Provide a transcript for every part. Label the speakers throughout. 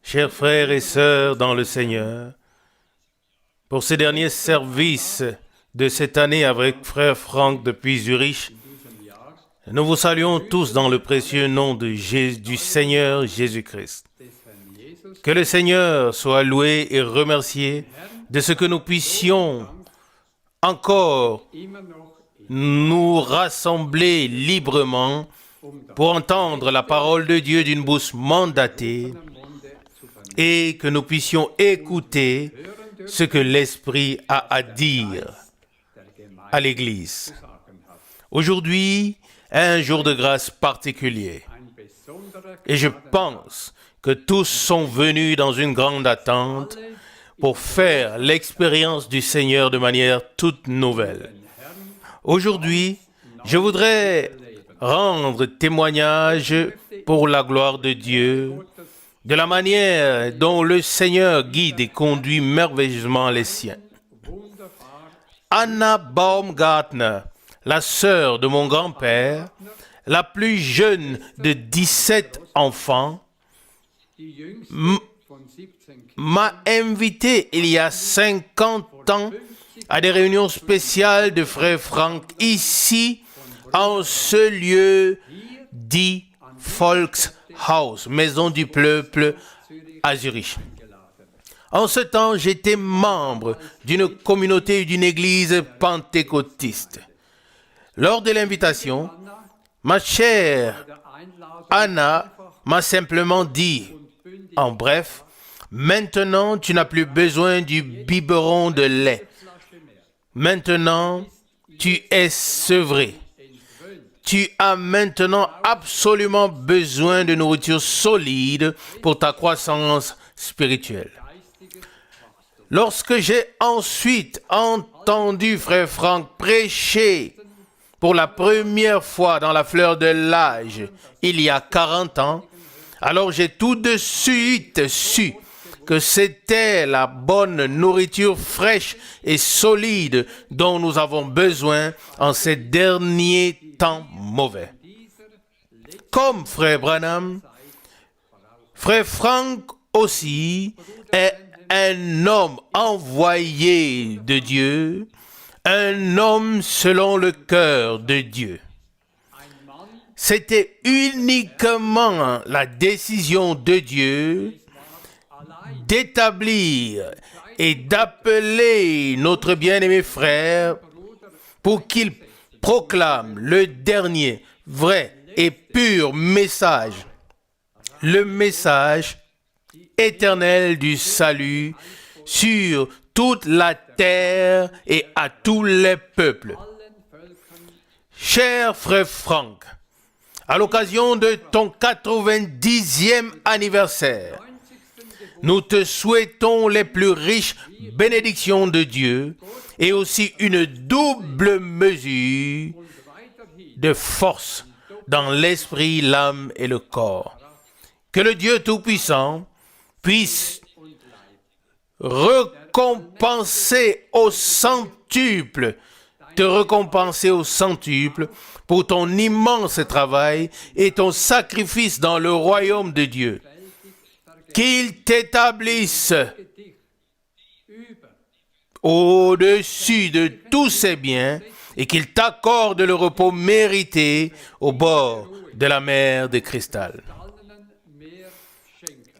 Speaker 1: Chers frères et sœurs dans le Seigneur, pour ces derniers services de cette année avec frère Franck depuis Zurich, nous vous saluons tous dans le précieux nom du Seigneur Jésus-Christ. Que le Seigneur soit loué et remercié de ce que nous puissions encore nous rassembler librement pour entendre la parole de Dieu d'une bouche mandatée et que nous puissions écouter ce que l'Esprit a à dire à l'Église. Aujourd'hui est un jour de grâce particulier et je pense que tous sont venus dans une grande attente pour faire l'expérience du Seigneur de manière toute nouvelle. Aujourd'hui, je voudrais rendre témoignage pour la gloire de Dieu, de la manière dont le Seigneur guide et conduit merveilleusement les siens. Anna Baumgartner, la sœur de mon grand-père, la plus jeune de 17 enfants, m'a invité il y a 50 ans à des réunions spéciales de frère Franck ici, en ce lieu dit Volkshaus, maison du peuple à Zurich. En ce temps, j'étais membre d'une communauté d'une église pentecôtiste. Lors de l'invitation, ma chère Anna m'a simplement dit, en bref, maintenant tu n'as plus besoin du biberon de lait. Maintenant, tu es sevré. Tu as maintenant absolument besoin de nourriture solide pour ta croissance spirituelle. Lorsque j'ai ensuite entendu frère Franck prêcher pour la première fois dans la fleur de l'âge, il y a 40 ans, alors j'ai tout de suite su que c'était la bonne nourriture fraîche et solide dont nous avons besoin en ces derniers temps mauvais. Comme frère Branham, frère Franck aussi est un homme envoyé de Dieu, un homme selon le cœur de Dieu. C'était uniquement la décision de Dieu d'établir et d'appeler notre bien-aimé frère pour qu'il proclame le dernier, vrai et pur message, le message éternel du salut sur toute la terre et à tous les peuples. Cher frère Franck, à l'occasion de ton 90e anniversaire, nous te souhaitons les plus riches bénédictions de Dieu et aussi une double mesure de force dans l'esprit, l'âme et le corps. Que le Dieu Tout-Puissant puisse récompenser au centuple, te récompenser au centuple pour ton immense travail et ton sacrifice dans le royaume de Dieu. Qu'il t'établisse au-dessus de tous ses biens et qu'il t'accorde le repos mérité au bord de la mer de cristal.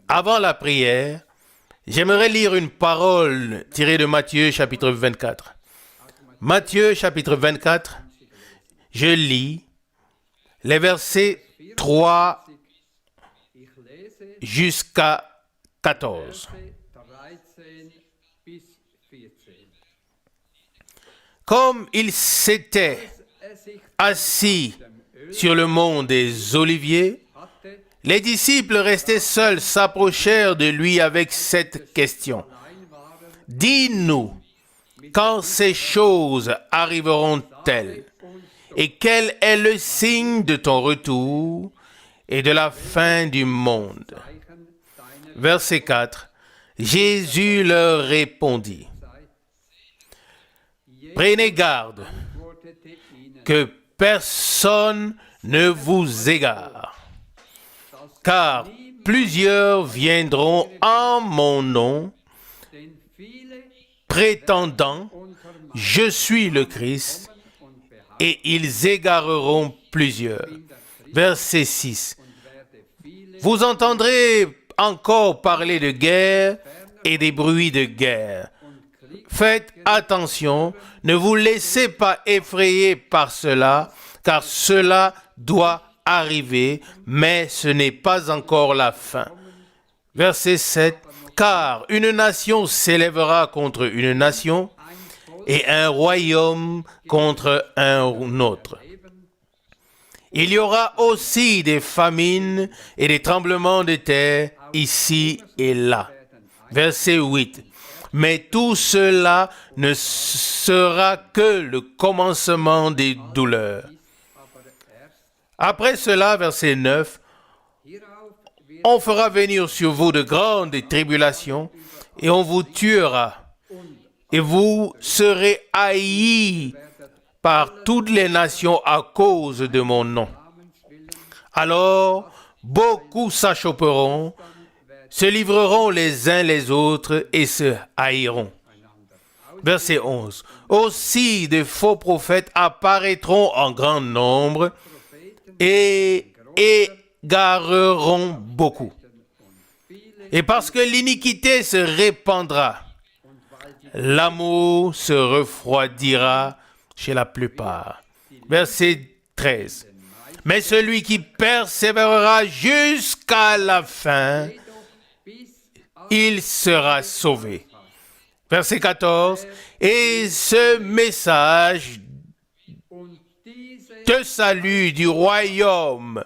Speaker 1: Avant la prière, j'aimerais lire une parole tirée de Matthieu chapitre 24. Matthieu chapitre 24, je lis les versets 3 jusqu'à 14. Comme il s'était assis sur le mont des Oliviers, les disciples restés seuls s'approchèrent de lui avec cette question. « Dis-nous, quand ces choses arriveront-elles? Et quel est le signe de ton retour et de la fin du monde ?» Verset 4. Jésus leur répondit. Prenez garde que personne ne vous égare, car plusieurs viendront en mon nom, prétendant, je suis le Christ, et ils égareront plusieurs. Verset 6. Vous entendrez encore parler de guerre et des bruits de guerre. Faites attention, ne vous laissez pas effrayer par cela, car cela doit arriver, mais ce n'est pas encore la fin. Verset 7. Car une nation s'élèvera contre une nation et un royaume contre un autre. Il y aura aussi des famines et des tremblements de terre ici et là. Verset 8. Mais tout cela ne sera que le commencement des douleurs. Après cela, verset 9, on fera venir sur vous de grandes tribulations et on vous tuera. Et vous serez haïs par toutes les nations à cause de mon nom. Alors, beaucoup s'achopperont, se livreront les uns les autres et se haïront. Verset 11. Aussi de faux prophètes apparaîtront en grand nombre et égareront beaucoup. Et parce que l'iniquité se répandra, l'amour se refroidira chez la plupart. Verset 13. Mais celui qui persévérera jusqu'à la fin, il sera sauvé. Verset 14. Et ce message de salut du royaume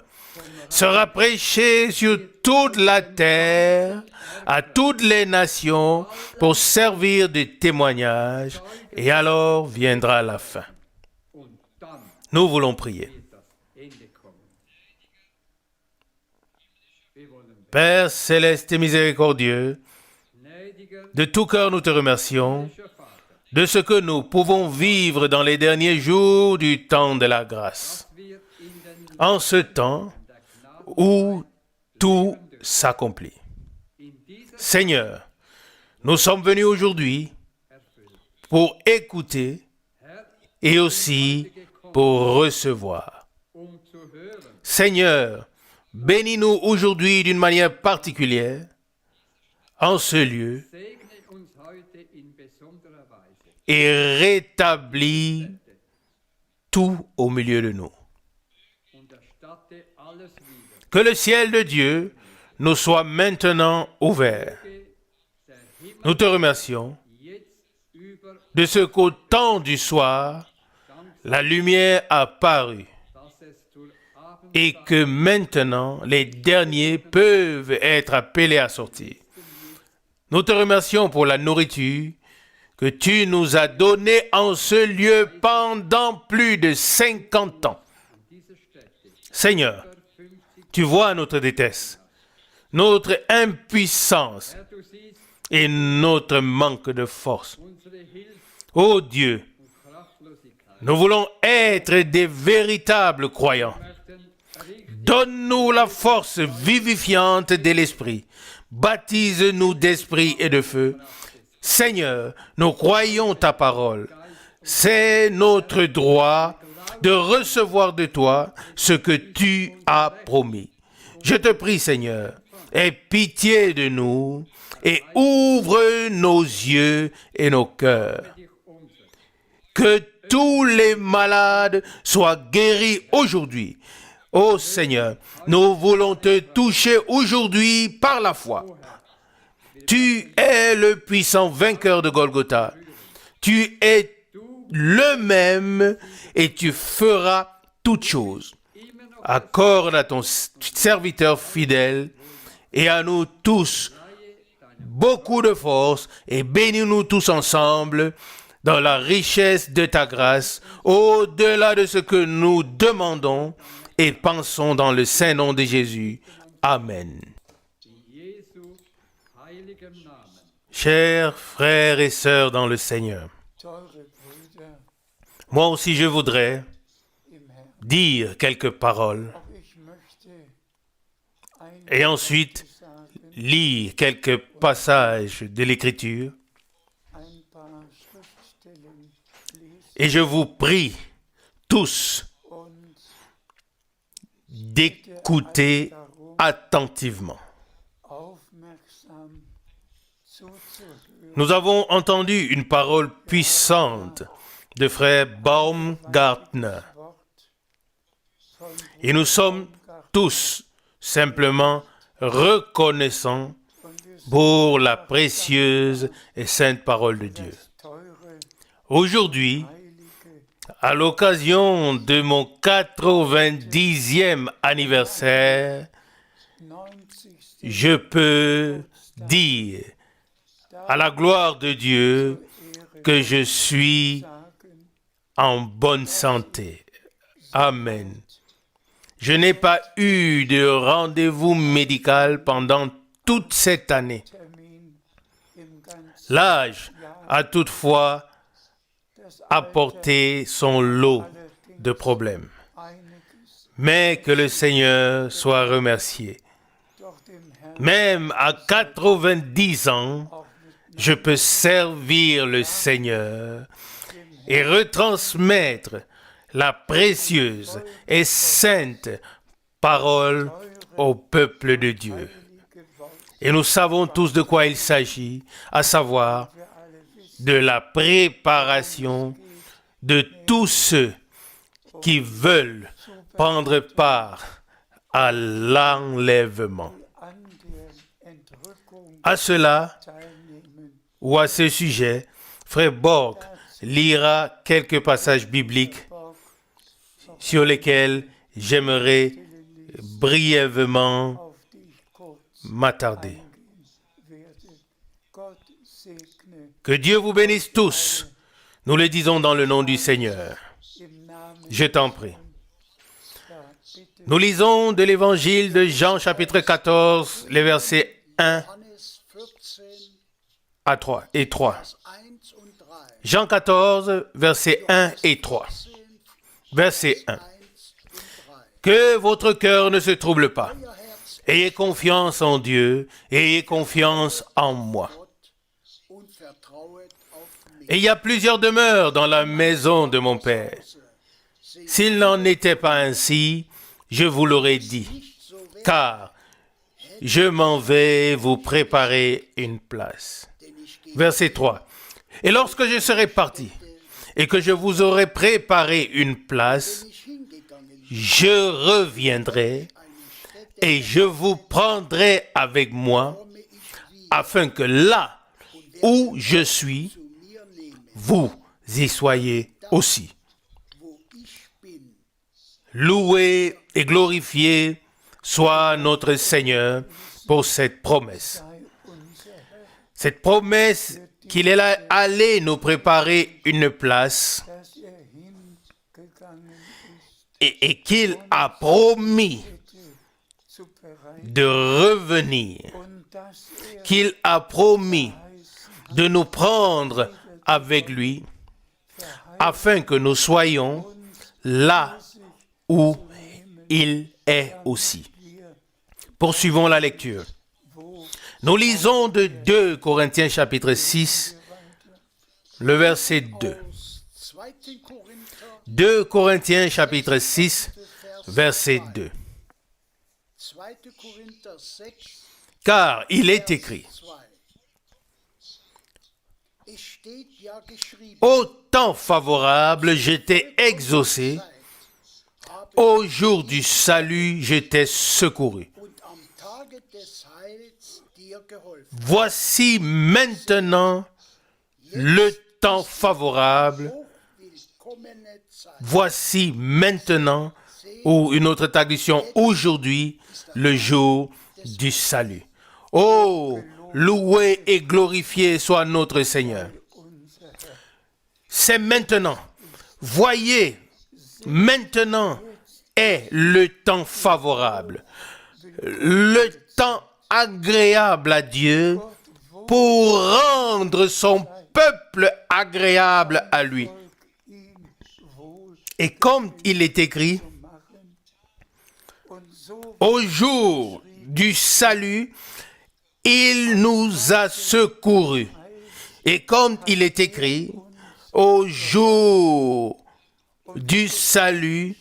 Speaker 1: sera prêché sur toute la terre, à toutes les nations, pour servir de témoignage, et alors viendra la fin. Nous voulons prier. Père céleste et miséricordieux, de tout cœur nous te remercions de ce que nous pouvons vivre dans les derniers jours du temps de la grâce. En ce temps où tout s'accomplit. Seigneur, nous sommes venus aujourd'hui pour écouter et aussi pour recevoir. Seigneur, bénis-nous aujourd'hui d'une manière particulière en ce lieu et rétablis tout au milieu de nous. Que le ciel de Dieu nous soit maintenant ouvert. Nous te remercions de ce qu'au temps du soir, la lumière a paru et que maintenant les derniers peuvent être appelés à sortir. Nous te remercions pour la nourriture que tu nous as donnée en ce lieu pendant plus de 50 ans. Seigneur, tu vois notre détresse, notre impuissance et notre manque de force. Ô Dieu, nous voulons être des véritables croyants. Donne-nous la force vivifiante de l'Esprit. Baptise-nous d'esprit et de feu. Seigneur, nous croyons ta parole. C'est notre droit de recevoir de toi ce que tu as promis. Je te prie, Seigneur, aie pitié de nous et ouvre nos yeux et nos cœurs. Que tous les malades soient guéris aujourd'hui. Ô Seigneur, nous voulons te toucher aujourd'hui par la foi. Tu es le puissant vainqueur de Golgotha. Tu es le même et tu feras toutes choses. Accorde à ton serviteur fidèle et à nous tous beaucoup de force et bénis-nous tous ensemble dans la richesse de ta grâce, au-delà de ce que nous demandons et pensons dans le saint nom de Jésus. Amen. Chers frères et sœurs dans le Seigneur, moi aussi je voudrais dire quelques paroles et ensuite lire quelques passages de l'Écriture. Et je vous prie tous d'écouter attentivement. Nous avons entendu une parole puissante de frère Baumgartner. Et nous sommes tous simplement reconnaissants pour la précieuse et sainte parole de Dieu. Aujourd'hui, à l'occasion de mon 90e anniversaire, je peux dire à la gloire de Dieu que je suis en bonne santé. Amen. Je n'ai pas eu de rendez-vous médical pendant toute cette année. L'âge a toutefois apporté son lot de problèmes. Mais que le Seigneur soit remercié. Même à 90 ans, je peux servir le Seigneur et retransmettre la précieuse et sainte parole au peuple de Dieu. Et nous savons tous de quoi il s'agit, à savoir de la préparation de tous ceux qui veulent prendre part à l'enlèvement. À cela, ou à ce sujet, frère Borg lira quelques passages bibliques sur lesquels j'aimerais brièvement m'attarder. Que Dieu vous bénisse tous. Nous le disons dans le nom du Seigneur. Je t'en prie. Nous lisons de l'évangile de Jean chapitre 14, les versets 1 à 3 et 3. Jean 14, versets 1 et 3. Verset 1. Que votre cœur ne se trouble pas. Ayez confiance en Dieu et ayez confiance en moi. Et il y a plusieurs demeures dans la maison de mon Père. S'il n'en était pas ainsi, je vous l'aurais dit, car je m'en vais vous préparer une place. Verset 3. Et lorsque je serai parti et que je vous aurai préparé une place, je reviendrai et je vous prendrai avec moi, afin que là où je suis, vous y soyez aussi. Loué et glorifié soit notre Seigneur pour cette promesse. Cette promesse qu'il est allé nous préparer une place et qu'il a promis de revenir, qu'il a promis de nous prendre avec lui afin que nous soyons là où il est aussi. Poursuivons la lecture. Nous lisons de 2 Corinthiens chapitre 6, le verset 2. 2 Corinthiens chapitre 6, verset 2. Car il est écrit, au temps favorable, j'étais exaucé, au jour du salut, j'étais secouru. Voici maintenant le temps favorable. Voici maintenant, ou une autre traduction, aujourd'hui, le jour du salut. Oh, loué et glorifié soit notre Seigneur. C'est maintenant. Voyez, maintenant est le temps favorable. Le temps agréable à Dieu pour rendre son peuple agréable à lui. Et comme il est écrit, au jour du salut, il nous a secourus. Et comme il est écrit, au jour du salut,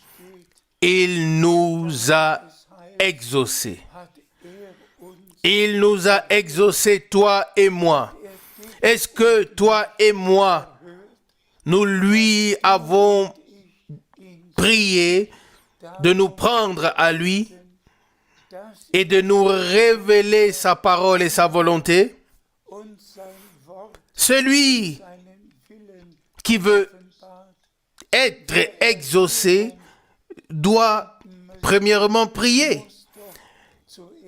Speaker 1: il nous a exaucés. Il nous a exaucés, toi et moi. Est-ce que toi et moi, nous lui avons prié de nous prendre à lui et de nous révéler sa parole et sa volonté? Celui qui veut être exaucé doit premièrement prier.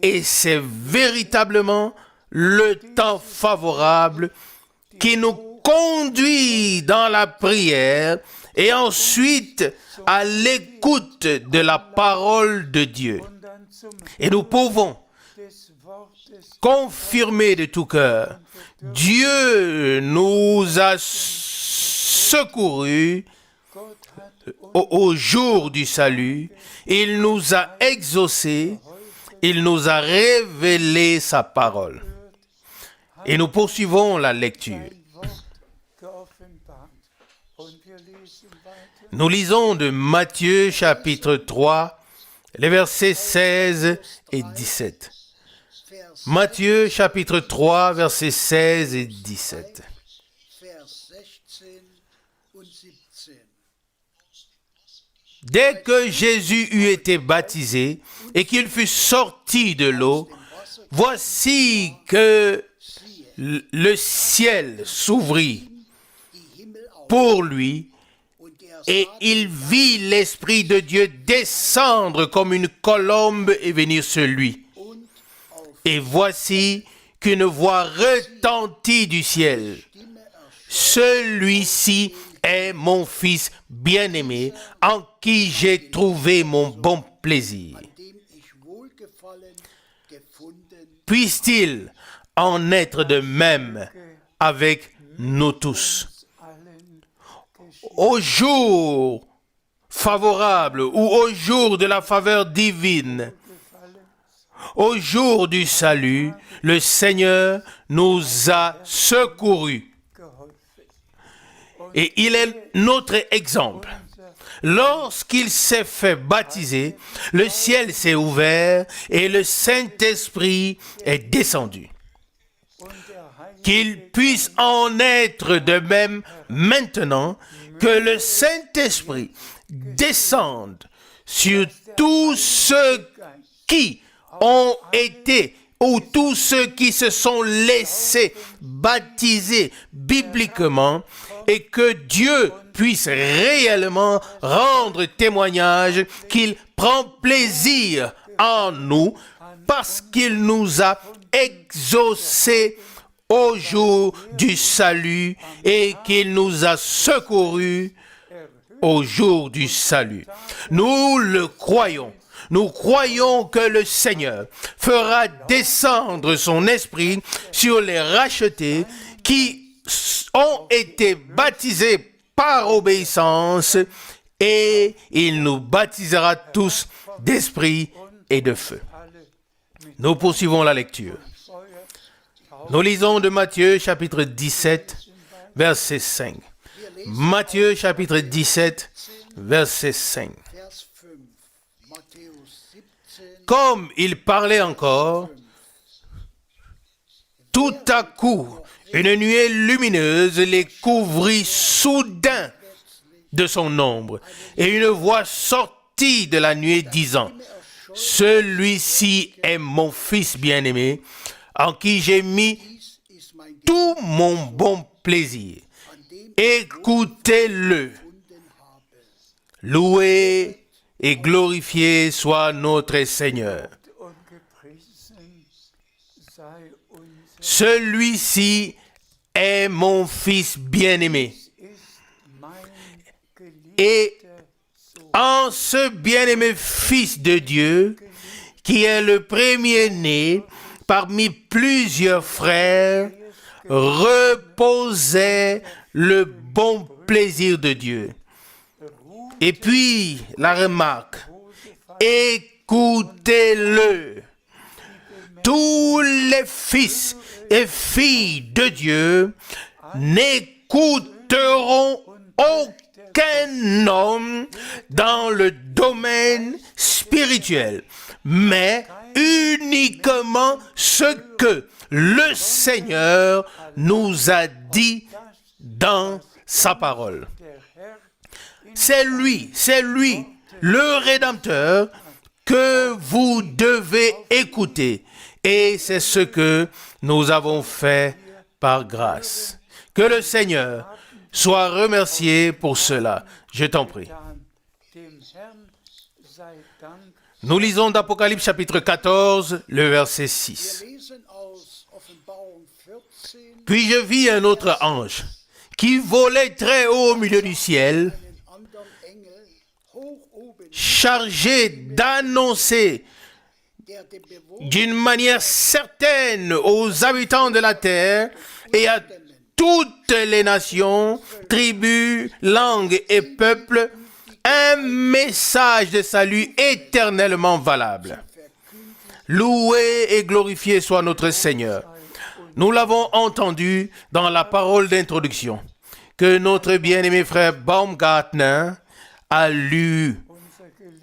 Speaker 1: Et c'est véritablement le temps favorable qui nous conduit dans la prière et ensuite à l'écoute de la parole de Dieu. Et nous pouvons confirmer de tout cœur, Dieu nous a secourus au jour du salut, il nous a exaucés, il nous a révélé sa parole. Et nous poursuivons la lecture. Nous lisons de Matthieu chapitre 3, les versets 16 et 17. Matthieu chapitre 3, versets 16 et 17. Dès que Jésus eut été baptisé et qu'il fut sorti de l'eau, voici que le ciel s'ouvrit pour lui et il vit l'Esprit de Dieu descendre comme une colombe et venir sur lui. Et voici qu'une voix retentit du ciel. Celui-ci est mon Fils bien-aimé, en qui j'ai trouvé mon bon plaisir. Puisse-t-il en être de même avec nous tous. Au jour favorable ou au jour de la faveur divine, au jour du salut, le Seigneur nous a secourus. Et il est notre exemple. Lorsqu'il s'est fait baptiser, le ciel s'est ouvert et le Saint-Esprit est descendu. Qu'il puisse en être de même maintenant que le Saint-Esprit descende sur tous ceux qui ont été ou tous ceux qui se sont laissés baptiser bibliquement et que Dieu puisse réellement rendre témoignage qu'il prend plaisir en nous parce qu'il nous a exaucés au jour du salut et qu'il nous a secourus au jour du salut. Nous le croyons. Nous croyons que le Seigneur fera descendre son esprit sur les rachetés qui ont été baptisés par obéissance et il nous baptisera tous d'esprit et de feu. Nous poursuivons la lecture. Nous lisons de Matthieu chapitre 17, verset 5. Matthieu chapitre 17, verset 5. Comme il parlait encore, tout à coup, une nuée lumineuse les couvrit soudain de son ombre, et une voix sortit de la nuée disant, « Celui-ci est mon Fils bien-aimé, en qui j'ai mis tout mon bon plaisir. Écoutez-le. » Loué et glorifié soit notre Seigneur. Celui-ci est mon Fils bien-aimé. Et en ce bien-aimé Fils de Dieu, qui est le premier-né parmi plusieurs frères, reposait le bon plaisir de Dieu. Et puis, la remarque, écoutez-le. tous les fils et filles de Dieu n'écouteront aucun homme dans le domaine spirituel, mais uniquement ce que le Seigneur nous a dit dans sa parole. C'est lui, le Rédempteur, que vous devez écouter. Et c'est ce que nous avons fait par grâce. Que le Seigneur soit remercié pour cela. Je t'en prie. Nous lisons d'Apocalypse chapitre 14, le verset 6. Puis je vis un autre ange qui volait très haut au milieu du ciel, chargé d'annoncer d'une manière certaine aux habitants de la terre et à toutes les nations, tribus, langues et peuples, un message de salut éternellement valable. Loué et glorifié soit notre Seigneur. Nous l'avons entendu dans la parole d'introduction que notre bien-aimé frère Baumgartner a lu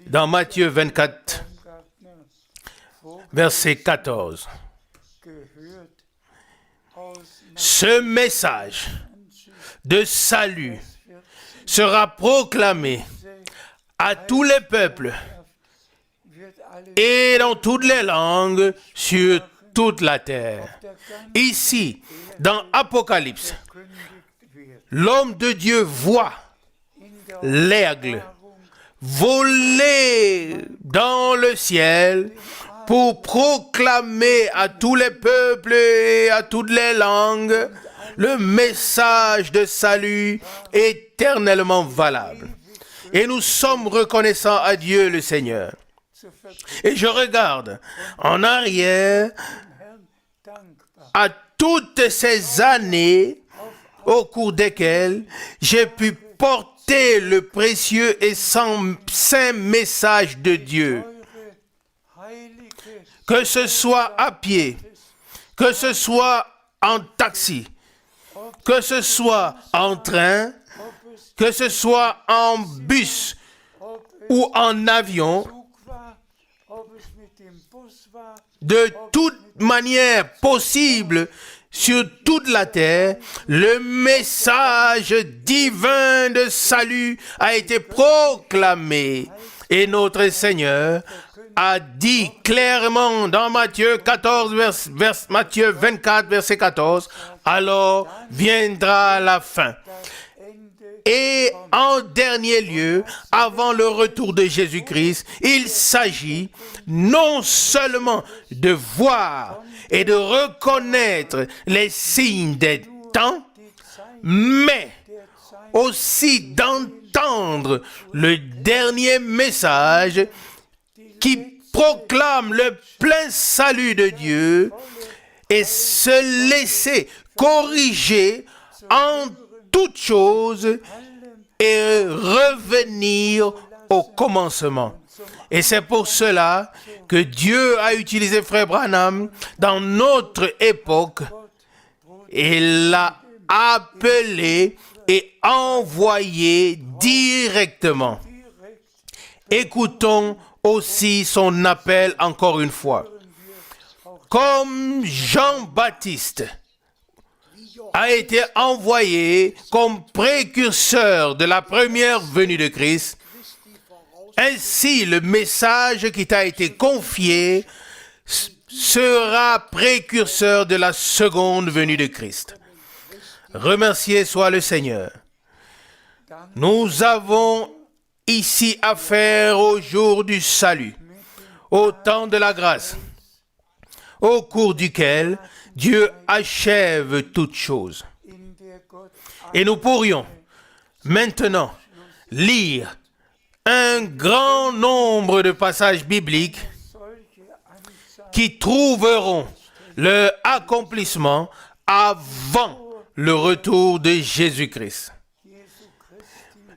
Speaker 1: dans Matthieu 24, verset 14. Ce message de salut sera proclamé à tous les peuples et dans toutes les langues sur toute la terre. Ici, dans Apocalypse, l'homme de Dieu voit l'aigle voler dans le ciel pour proclamer à tous les peuples et à toutes les langues le message de salut éternellement valable. Et nous sommes reconnaissants à Dieu le Seigneur. Et je regarde en arrière à toutes ces années au cours desquelles j'ai pu porter le précieux et saint message de Dieu. Que ce soit à pied, que ce soit en taxi, que ce soit en train, que ce soit en bus ou en avion, de toute manière possible sur toute la terre, le message divin de salut a été proclamé. Et notre Seigneur a dit clairement dans Matthieu 24, verset 14, alors viendra la fin. Et en dernier lieu, avant le retour de Jésus-Christ, il s'agit non seulement de voir et de reconnaître les signes des temps, mais aussi d'entendre le dernier message qui proclame le plein salut de Dieu et se laisser corriger en toutes choses et revenir au commencement. Et c'est pour cela que Dieu a utilisé Frère Branham dans notre époque et l'a appelé et envoyé directement. Écoutons aussi son appel encore une fois. Comme Jean-Baptiste a été envoyé comme précurseur de la première venue de Christ, ainsi le message qui t'a été confié sera précurseur de la seconde venue de Christ. Remercié soit le Seigneur. Nous avons ici affaire au jour du salut, au temps de la grâce, au cours duquel Dieu achève toutes choses. Et nous pourrions maintenant lire un grand nombre de passages bibliques qui trouveront leur accomplissement avant le retour de Jésus-Christ.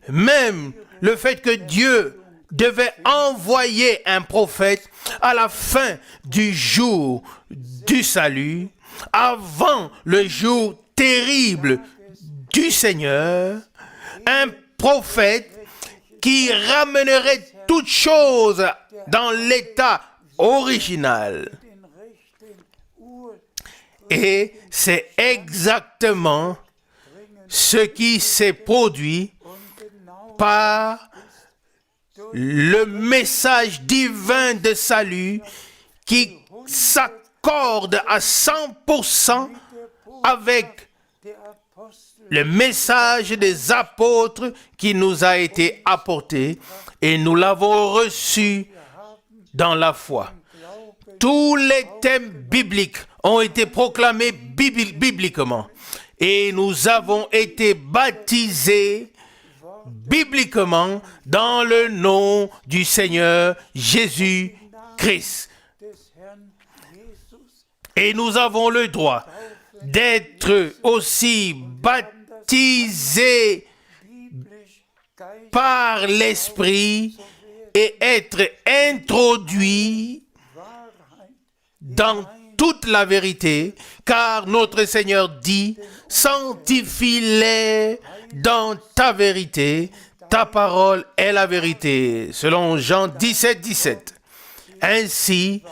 Speaker 1: Même le fait que Dieu, devait envoyer un prophète à la fin du jour du salut, avant le jour terrible du Seigneur, un prophète qui ramènerait toutes choses dans l'état original. Et c'est exactement ce qui s'est produit par le message divin de salut qui s'accorde à 100% avec le message des apôtres qui nous a été apporté et nous l'avons reçu dans la foi. Tous les thèmes bibliques ont été proclamés bibliquement et nous avons été baptisés bibliquement dans le nom du Seigneur Jésus-Christ. Et nous avons le droit d'être aussi baptisés par l'Esprit et être introduits dans toute la vérité, car notre Seigneur dit, sanctifie-les dans ta vérité, ta parole est la vérité, selon Jean 17, 17. Ainsi,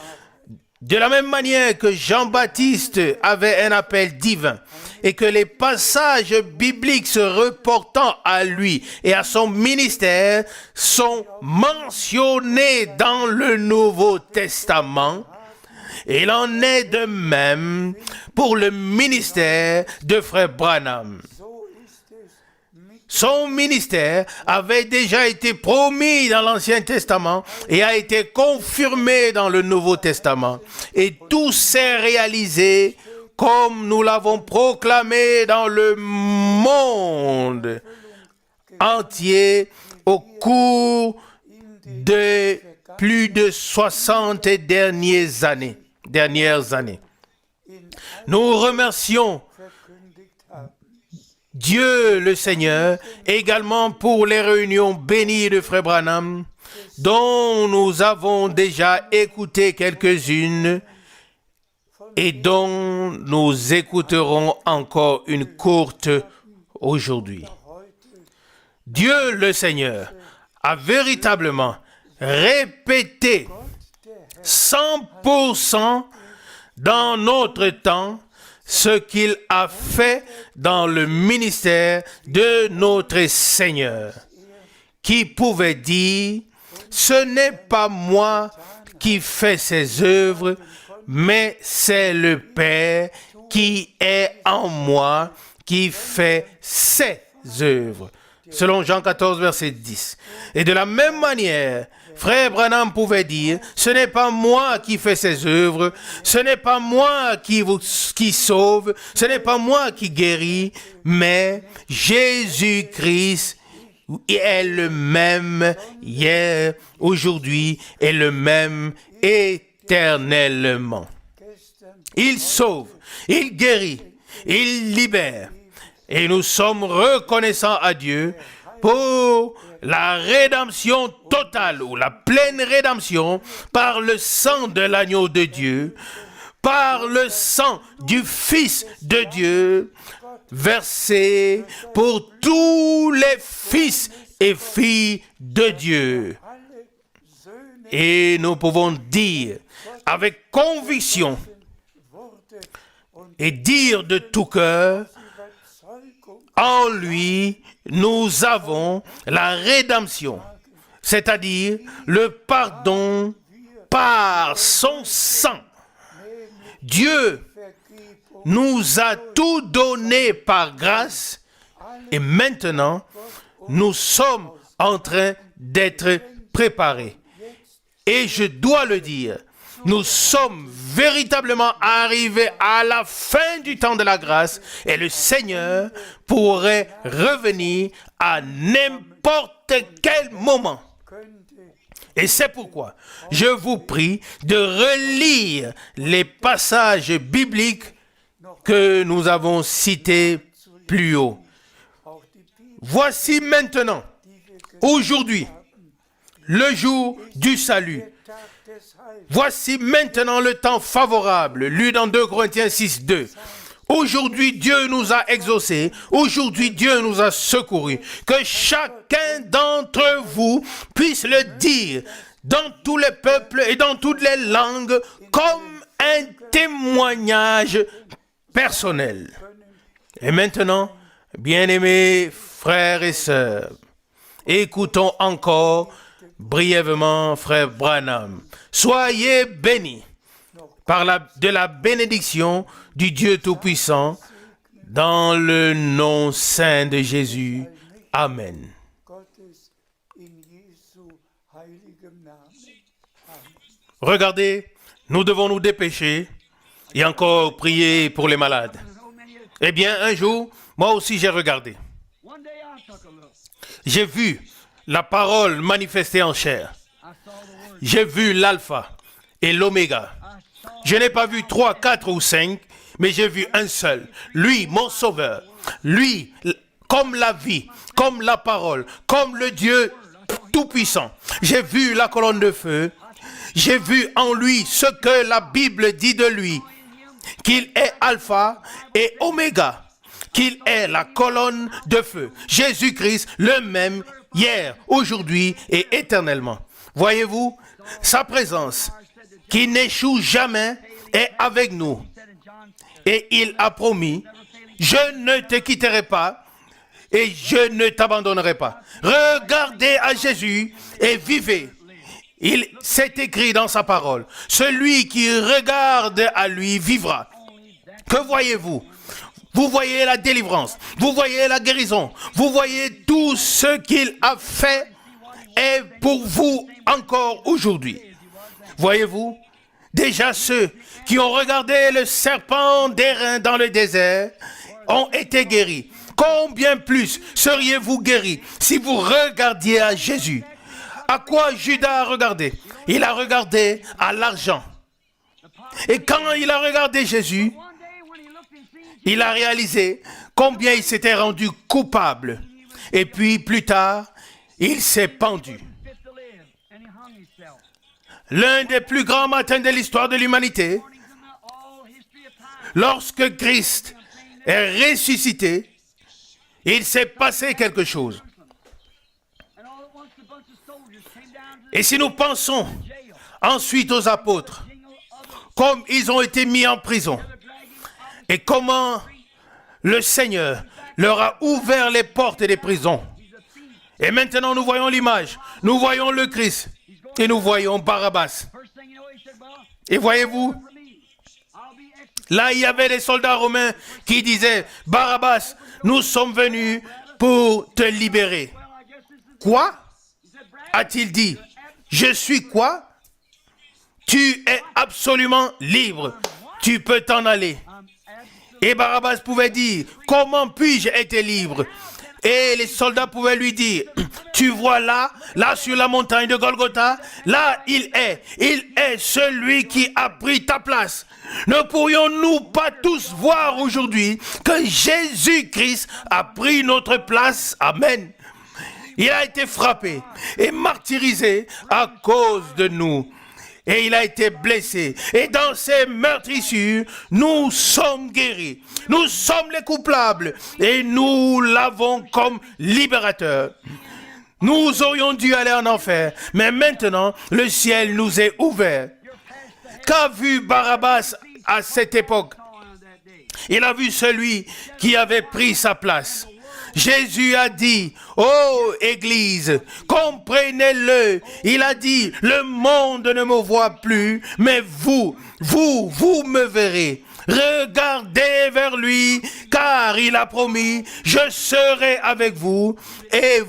Speaker 1: de la même manière que Jean-Baptiste avait un appel divin et que les passages bibliques se reportant à lui et à son ministère sont mentionnés dans le Nouveau Testament, il en est de même pour le ministère de Frère Branham. Son ministère avait déjà été promis dans l'Ancien Testament et a été confirmé dans le Nouveau Testament. Et tout s'est réalisé comme nous l'avons proclamé dans le monde entier au cours de plus de 60 dernières années. Nous remercions Dieu le Seigneur également pour les réunions bénies de Frère Branham dont nous avons déjà écouté quelques-unes et dont nous écouterons encore une courte aujourd'hui. Dieu le Seigneur a véritablement répété 100% dans notre temps ce qu'il a fait dans le ministère de notre Seigneur, qui pouvait dire, ce n'est pas moi qui fais ces œuvres, mais c'est le Père qui est en moi, qui fait ces œuvres. Selon Jean 14, verset 10. Et de la même manière, Frère Branham pouvait dire, ce n'est pas moi qui fais ces œuvres, ce n'est pas moi qui sauve, ce n'est pas moi qui guérit, mais Jésus-Christ est le même hier, aujourd'hui, et le même éternellement. Il sauve, il guérit, il libère. Et nous sommes reconnaissants à Dieu pour la rédemption totale ou la pleine rédemption par le sang de l'agneau de Dieu, par le sang du Fils de Dieu, versé pour tous les fils et filles de Dieu. Et nous pouvons dire avec conviction et dire de tout cœur, en lui, nous avons la rédemption, c'est-à-dire le pardon par son sang. Dieu nous a tout donné par grâce et maintenant, nous sommes en train d'être préparés. Et je dois le dire, nous sommes véritablement arrivés à la fin du temps de la grâce et le Seigneur pourrait revenir à n'importe quel moment. Et c'est pourquoi je vous prie de relire les passages bibliques que nous avons cités plus haut. Voici maintenant, aujourd'hui, le jour du salut. Voici maintenant le temps favorable, lu dans 2 Corinthiens 6, 2. Aujourd'hui, Dieu nous a exaucés. Aujourd'hui, Dieu nous a secourus. Que chacun d'entre vous puisse le dire dans tous les peuples et dans toutes les langues comme un témoignage personnel. Et maintenant, bien-aimés frères et sœurs, écoutons encore brièvement frère Branham. Soyez bénis de la bénédiction du Dieu Tout-Puissant, dans le nom saint de Jésus. Amen. Regardez, nous devons nous dépêcher et encore prier pour les malades. Eh bien, un jour, moi aussi j'ai regardé. J'ai vu la parole manifestée en chair. J'ai vu l'alpha et l'oméga. Je n'ai pas vu 3, 4 ou 5, mais j'ai vu un seul. Lui, mon sauveur. Lui, comme la vie, comme la parole, comme le Dieu tout-puissant. J'ai vu la colonne de feu. J'ai vu en lui ce que la Bible dit de lui. Qu'il est alpha et oméga. Qu'il est la colonne de feu. Jésus-Christ, le même, hier, aujourd'hui et éternellement. Voyez-vous, sa présence, qui n'échoue jamais, est avec nous. Et il a promis, je ne te quitterai pas et je ne t'abandonnerai pas. Regardez à Jésus et vivez. Il s'est écrit dans sa parole, celui qui regarde à lui vivra. Que voyez-vous? Vous voyez la délivrance, vous voyez la guérison, vous voyez tout ce qu'il a fait est pour vous encore aujourd'hui. Voyez-vous, déjà ceux qui ont regardé le serpent d'airain dans le désert ont été guéris. Combien plus seriez-vous guéris si vous regardiez à Jésus? À quoi Judas a regardé? Il a regardé à l'argent. Et quand il a regardé Jésus, il a réalisé combien il s'était rendu coupable. Et puis plus tard, il s'est pendu. L'un des plus grands matins de l'histoire de l'humanité, lorsque Christ est ressuscité, il s'est passé quelque chose. Et si nous pensons ensuite aux apôtres, comme ils ont été mis en prison, et comment le Seigneur leur a ouvert les portes des prisons. Et maintenant nous voyons l'image, nous voyons le Christ, et nous voyons Barabbas. Et voyez-vous, là il y avait des soldats romains qui disaient, Barabbas, nous sommes venus pour te libérer. Quoi? A-t-il dit, je suis quoi? Tu es absolument libre, tu peux t'en aller. Et Barabbas pouvait dire, comment puis-je être libre? Et les soldats pouvaient lui dire, tu vois là sur la montagne de Golgotha, là il est celui qui a pris ta place. Ne pourrions-nous pas tous voir aujourd'hui que Jésus-Christ a pris notre place? Amen. Il a été frappé et martyrisé à cause de nous. Et il a été blessé. Et dans ces meurtrissures, nous sommes guéris. Nous sommes les coupables. Et nous l'avons comme libérateur. Nous aurions dû aller en enfer. Mais maintenant, le ciel nous est ouvert. Qu'a vu Barabbas à cette époque? Il a vu celui qui avait pris sa place. Jésus a dit, ô Église, comprenez-le. Il a dit, le monde ne me voit plus, mais vous me verrez. Regardez vers lui, car il a promis, je serai avec vous et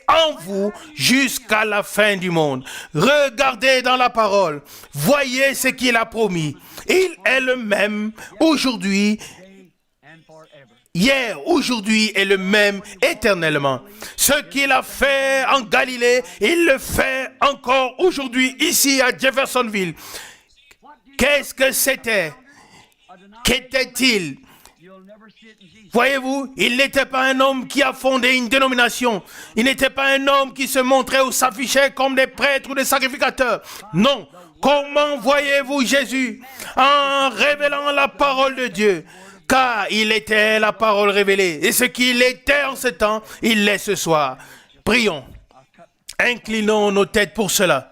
Speaker 1: en vous jusqu'à la fin du monde. Regardez dans la parole, voyez ce qu'il a promis. Il est le même aujourd'hui, hier, aujourd'hui et le même éternellement. Ce qu'il a fait en Galilée, il le fait encore aujourd'hui ici à Jeffersonville. Qu'est-ce que c'était? Qu'était-il? Voyez-vous, il n'était pas un homme qui a fondé une dénomination. Il n'était pas un homme qui se montrait ou s'affichait comme des prêtres ou des sacrificateurs. Non. Comment voyez-vous Jésus? En révélant la parole de Dieu. Car il était la parole révélée. Et ce qu'il était en ce temps, il l'est ce soir. Prions. Inclinons nos têtes pour cela.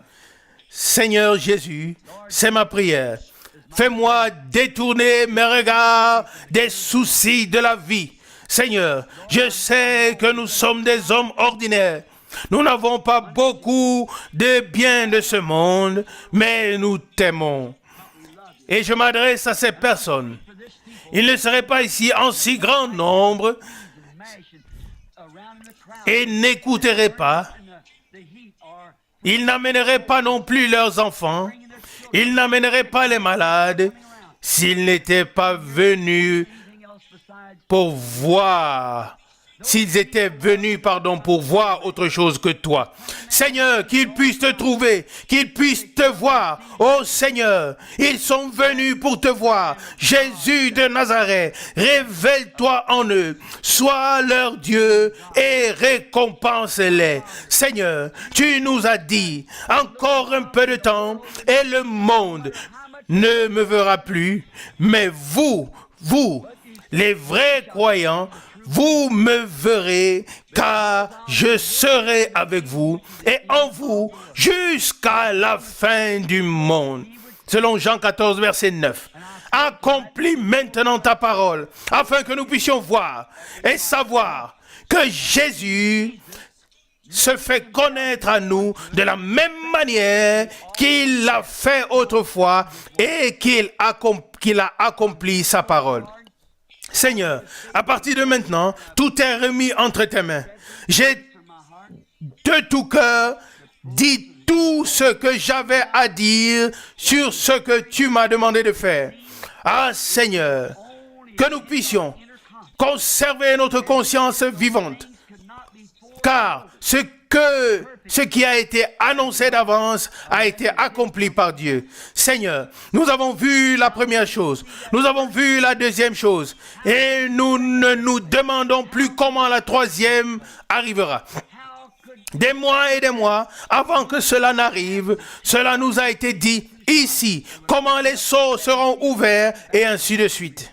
Speaker 1: Seigneur Jésus, c'est ma prière. Fais-moi détourner mes regards des soucis de la vie. Seigneur, je sais que nous sommes des hommes ordinaires. Nous n'avons pas beaucoup de biens de ce monde, mais nous t'aimons. Et je m'adresse à ces personnes. Ils ne seraient pas ici en si grand nombre et n'écouteraient pas. Ils n'amèneraient pas non plus leurs enfants. Ils n'amèneraient pas les malades s'ils n'étaient pas venus pour voir. S'ils étaient venus, pour voir autre chose que toi. Seigneur, qu'ils puissent te trouver, qu'ils puissent te voir. Oh Seigneur, ils sont venus pour te voir. Jésus de Nazareth, révèle-toi en eux. Sois leur Dieu et récompense-les. Seigneur, tu nous as dit, encore un peu de temps et le monde ne me verra plus. Mais vous, les vrais croyants, vous me verrez, car je serai avec vous et en vous jusqu'à la fin du monde. Selon Jean 14, verset 9. Accomplis maintenant ta parole, afin que nous puissions voir et savoir que Jésus se fait connaître à nous de la même manière qu'il l'a fait autrefois et qu'il a accompli sa parole. Seigneur, à partir de maintenant, tout est remis entre tes mains. J'ai de tout cœur dit tout ce que j'avais à dire sur ce que tu m'as demandé de faire. Ah Seigneur, que nous puissions conserver notre conscience vivante. Car ce qui a été annoncé d'avance a été accompli par Dieu. Seigneur, nous avons vu la première chose, nous avons vu la deuxième chose, et nous ne nous demandons plus comment la troisième arrivera. Des mois et des mois avant que cela n'arrive, cela nous a été dit ici, comment les sceaux seront ouverts et ainsi de suite.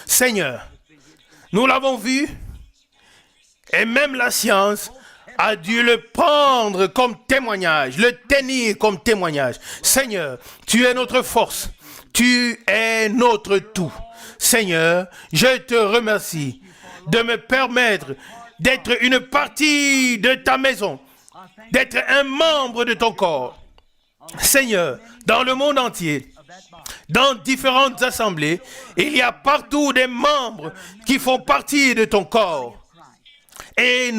Speaker 1: Seigneur, nous l'avons vu, et même la science a dû le prendre comme témoignage, le tenir comme témoignage. Seigneur, tu es notre force, tu es notre tout. Seigneur, je te remercie de me permettre d'être une partie de ta maison, d'être un membre de ton corps. Seigneur, dans le monde entier, dans différentes assemblées, il y a partout des membres qui font partie de ton corps. Et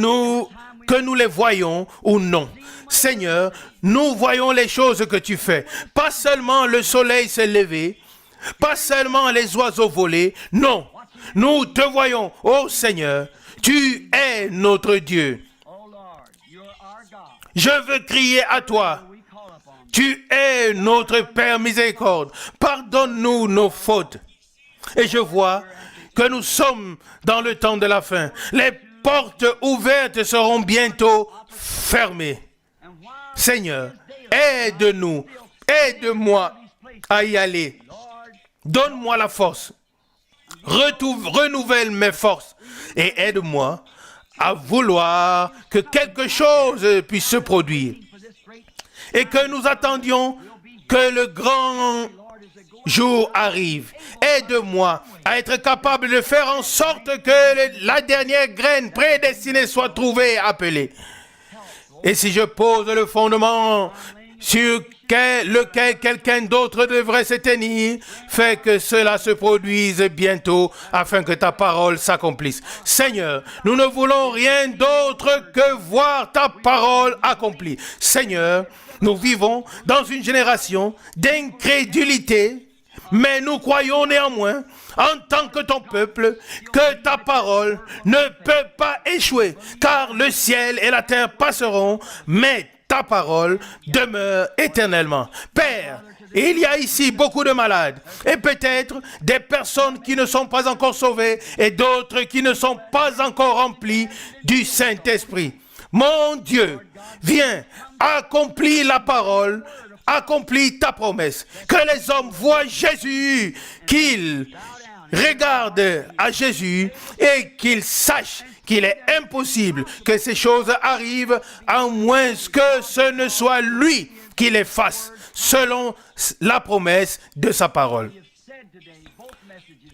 Speaker 1: que nous les voyons ou non. Seigneur, nous voyons les choses que tu fais. Pas seulement le soleil se lever, pas seulement les oiseaux voler. Non, nous te voyons. Oh Seigneur, tu es notre Dieu. Je veux crier à toi. Tu es notre Père miséricorde. Pardonne-nous nos fautes. Et je vois que nous sommes dans le temps de la fin. Les portes ouvertes seront bientôt fermées. Seigneur, aide-nous, aide-moi à y aller. Donne-moi la force. Renouvelle mes forces et aide-moi à vouloir que quelque chose puisse se produire. Et que nous attendions que le grand jour arrive. Aide-moi à être capable de faire en sorte que la dernière graine prédestinée soit trouvée et appelée. Et si je pose le fondement sur lequel quelqu'un d'autre devrait se tenir, fais que cela se produise bientôt afin que ta parole s'accomplisse. Seigneur, nous ne voulons rien d'autre que voir ta parole accomplie. Seigneur, nous vivons dans une génération d'incrédulité, mais nous croyons néanmoins, en tant que ton peuple, que ta parole ne peut pas échouer, car le ciel et la terre passeront, mais ta parole demeure éternellement. Père, Il y a ici beaucoup de malades et peut-être des personnes qui ne sont pas encore sauvées et d'autres qui ne sont pas encore remplies du Saint-Esprit. Mon Dieu, viens, accomplis la parole, accomplis ta promesse. Que les hommes voient Jésus, qu'ils regardent à Jésus et qu'ils sachent qu'il est impossible que ces choses arrivent à moins que ce ne soit lui qui les fasse, selon la promesse de sa parole.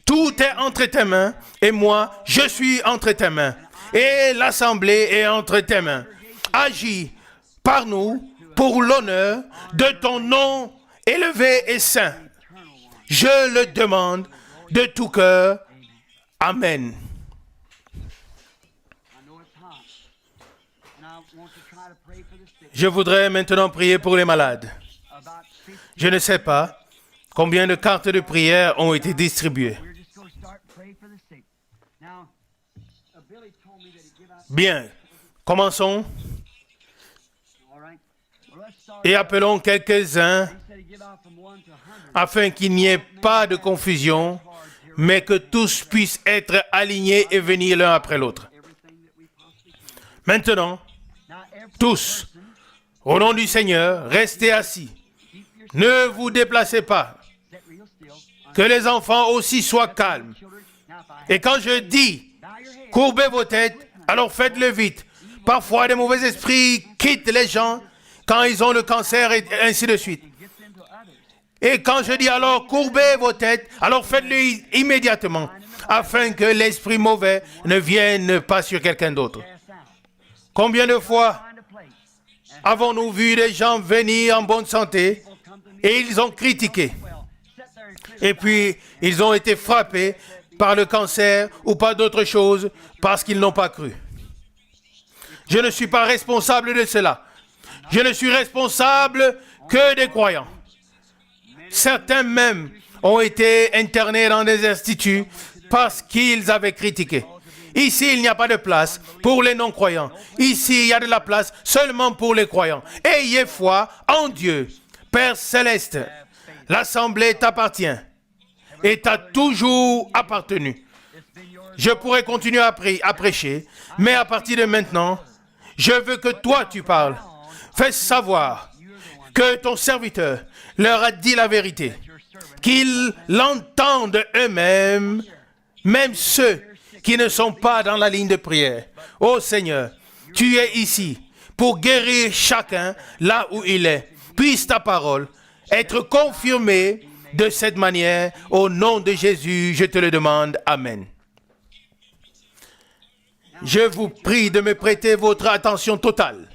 Speaker 1: Tout est entre tes mains et moi, je suis entre tes mains. Et l'assemblée est entre tes mains. Agis par nous pour l'honneur de ton nom élevé et saint. Je le demande de tout cœur. Amen. Je voudrais maintenant prier pour les malades. Je ne sais pas combien de cartes de prière ont été distribuées. Bien, commençons et appelons quelques-uns afin qu'il n'y ait pas de confusion, mais que tous puissent être alignés et venir l'un après l'autre. Maintenant, tous, au nom du Seigneur, restez assis. Ne vous déplacez pas. Que les enfants aussi soient calmes. Et quand je dis, courbez vos têtes, alors faites-le vite. Parfois, des mauvais esprits quittent les gens quand ils ont le cancer et ainsi de suite. Et quand je dis alors, courbez vos têtes, alors faites-le immédiatement, afin que l'esprit mauvais ne vienne pas sur quelqu'un d'autre. Combien de fois avons-nous vu des gens venir en bonne santé et ils ont critiqué? Et puis, ils ont été frappés par le cancer ou par d'autres choses parce qu'ils n'ont pas cru. Je ne suis pas responsable de cela. Je ne suis responsable que des croyants. Certains même ont été internés dans des instituts parce qu'ils avaient critiqué. Ici, il n'y a pas de place pour les non-croyants. Ici, il y a de la place seulement pour les croyants. Ayez foi en Dieu. Père céleste, l'assemblée t'appartient et t'a toujours appartenu. Je pourrais continuer à prêcher, mais à partir de maintenant, je veux que toi tu parles. Fais savoir que ton serviteur leur a dit la vérité, qu'ils l'entendent eux-mêmes, même ceux qui ne sont pas dans la ligne de prière. Ô Seigneur, tu es ici pour guérir chacun là où il est. Puisse ta parole être confirmée de cette manière. Au nom de Jésus, je te le demande. Amen. Je vous prie de me prêter votre attention totale.